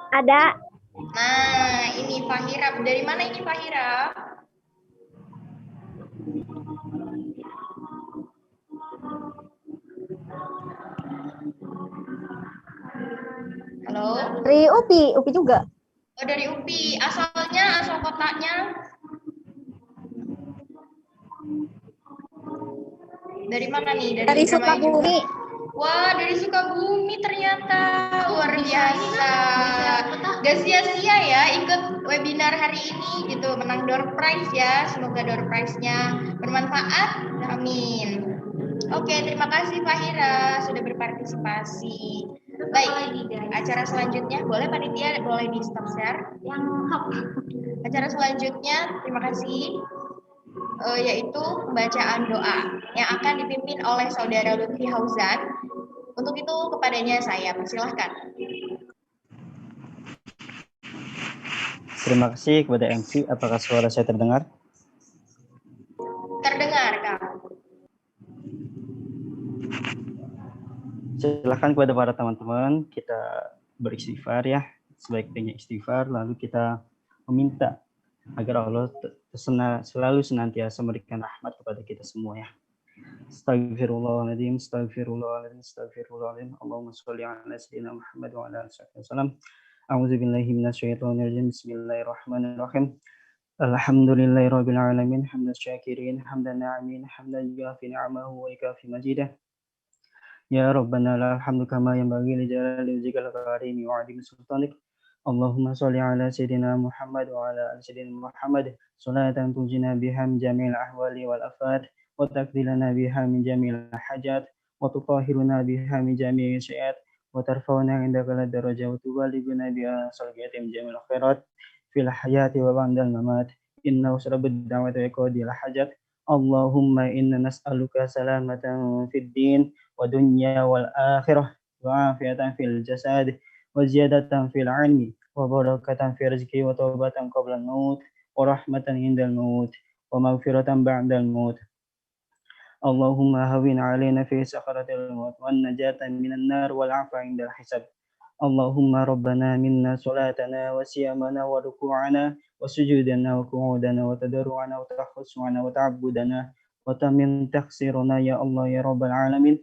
[SPEAKER 11] Ada.
[SPEAKER 1] Nah, ini Fahira. Dari mana ini Fahira? Halo?
[SPEAKER 11] Dari UPI juga.
[SPEAKER 1] Oh, dari UPI. Asalnya, asal kotanya? Dari mana nih?
[SPEAKER 11] Dari Sukabumi.
[SPEAKER 1] Wah, dari Sukabumi ternyata. Luar biasa. Gak sia-sia ya ikut webinar hari ini gitu. Menang door prize ya. Semoga door prize-nya bermanfaat. Amin. Oke, terima kasih Fahira sudah berpartisipasi. Baik, acara selanjutnya boleh panitia boleh di stop share. Acara selanjutnya, terima kasih, yaitu pembacaan doa yang akan dipimpin oleh Saudara Lutfi Hauzan. Untuk itu kepadanya saya persilahkan.
[SPEAKER 4] Terima kasih kepada MC. Apakah suara saya terdengar?
[SPEAKER 1] Terdengar, Kak.
[SPEAKER 4] Silakan kepada para teman-teman, kita beristighfar ya, sebaik-baiknya istighfar, lalu kita meminta agar Allah selalu senantiasa memberikan rahmat kepada kita semua ya. Astagfirullahaladzim, astagfirullahaladzim, astagfirullahaladzim. Allahumma sholli ala sayyidina Muhammad wa ala alihi wasallam. A'udzubillahi minasyaitonirrajim. Bismillahirrahmanirrahim. Alhamdulillahirabbil alamin, hamdan syakirin, hamdan na'imin, hamdan yuafi ni'amahu wa yukafi majidah. Ya Rabbana alhamdu kama yanbaghi li jalali wajhikal karim wa 'azimi sultanik. Allahumma sholli ala sayyidina Muhammad wa ala ali sayyidina Muhammad salatan tujina biha min jami'il ahwali wal afat wa taqdilana biha min jami'il hajat wa tutahhiruna biha min jami'il syi'at wa tarfa'una indaka daraja wa tuballighuna biha saliyati min jami'il khairat fil hayati wa ba'dal mamat. Inna usrabud da'wati qadil hajat. Allahumma inna nas'aluka salamatan fid din wa dunya wal akhirah wa afiatan fil jasad wa ziyadatan fil ilmi wa barakatan fi rizqi wa taubatan qabla al-maut wa rahmatan indal maut wa maghfiratan ba'dal maut. اللهم هون علينا في سكرة الموت والنجاة من النار والعفو عند الحساب. اللهم ربنا منا صلاتنا وصيامنا وركوعنا وسجودنا وقعودنا وتضرعنا وتخشعنا وتعبدنا وتمن تقصيرنا يا الله يا رب العالمين.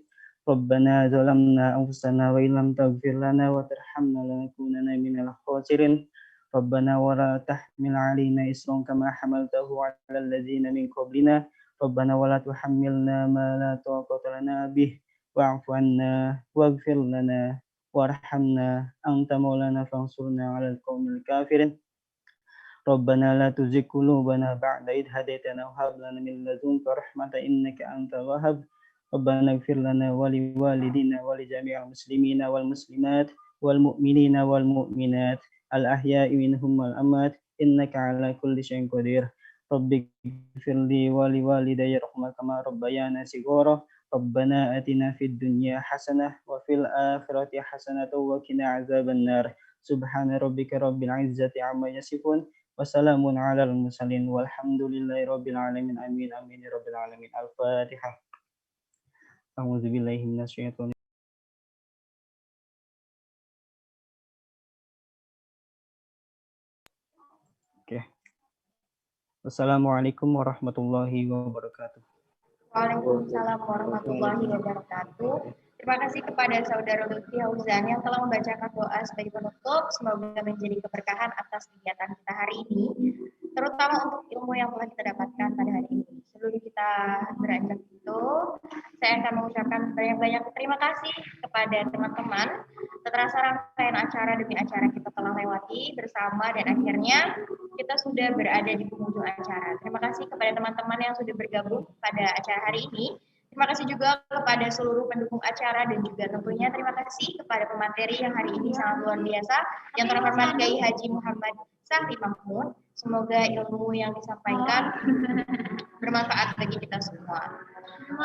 [SPEAKER 4] ربنا ظلمنا أنفسنا وإن لم تغفر لنا وترحمنا لنكونن من الخاسرين. ربنا ولا تحمل علينا إصرا كما حملته على الذين من قبلنا. ربنا ولا تحملنا ما لا طاقة لنا به واعف عنا واغفر لنا وارحمنا أنت مولانا فانصرنا على القوم الكافرين. ربنا لا تزغ قلوبنا بعد إذ هديتنا وهب لنا من لدنك رحمة إنك أنت الوهاب. ربنا اغفر لنا ولوالدينا ولجميع المسلمين والمسلمات والمؤمنين والمؤمنات الأحياء منهم والأموات إنك على كل شيء قدير. رب اغفر لي ولوالدي يرحمهما كما ربيانا صغارا. ربنا آتنا في الدنيا حسنة وفي الآخرة حسنة وقنا عذاب النار. سبحان ربك رب العزة عما يصفون وسلام على المرسلين والحمد لله رب العالمين. آمين آمين يا رب العالمين. الفاتحة. أعوذ بالله من الشيطان. Oke. Wassalamualaikum warahmatullahi wabarakatuh.
[SPEAKER 1] Waalaikumsalam warahmatullahi wabarakatuh. Terima kasih kepada Saudara Lutfi Hauzan yang telah membacakan doa sebagai penutup. Semoga menjadi keberkahan atas kegiatan kita hari ini, terutama untuk ilmu yang telah kita dapatkan pada hari ini. Sebelum kita beranjak itu, saya akan mengucapkan banyak-banyak terima kasih kepada teman-teman. Terasa rangkaian acara demi acara kita telah lewati bersama dan akhirnya kita sudah berada di penghujung acara. Terima kasih kepada teman-teman yang sudah bergabung pada acara hari ini. Terima kasih juga kepada seluruh pendukung acara dan juga tentunya terima kasih kepada pemateri yang hari ini sangat luar biasa, yang terhormat Kiai Haji Muhammad Sahri Mahmud. Semoga ilmu yang disampaikan bermanfaat bagi kita semua.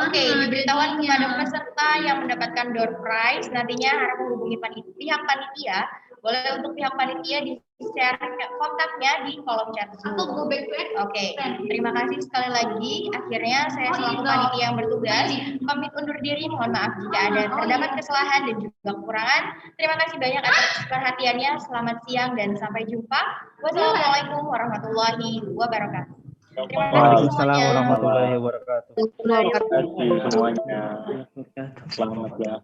[SPEAKER 1] Oke, diberitahukan kepada peserta yang mendapatkan door prize nantinya harap menghubungi pihak panitia. Boleh untuk pihak panitia di-share kontaknya di kolom chat Zoom. Oke, terima kasih sekali lagi. Akhirnya saya selaku panitia yang bertugas pamit undur diri. Mohon maaf jika ada terdapat kesalahan dan juga kekurangan. Terima kasih banyak atas perhatiannya. Selamat siang dan sampai jumpa. Wassalamualaikum warahmatullahi wabarakatuh. Terima kasih
[SPEAKER 4] Waalaikumsalam
[SPEAKER 1] semuanya.
[SPEAKER 4] warahmatullahi wabarakatuh.
[SPEAKER 9] Terima kasih semuanya. Selamat ya.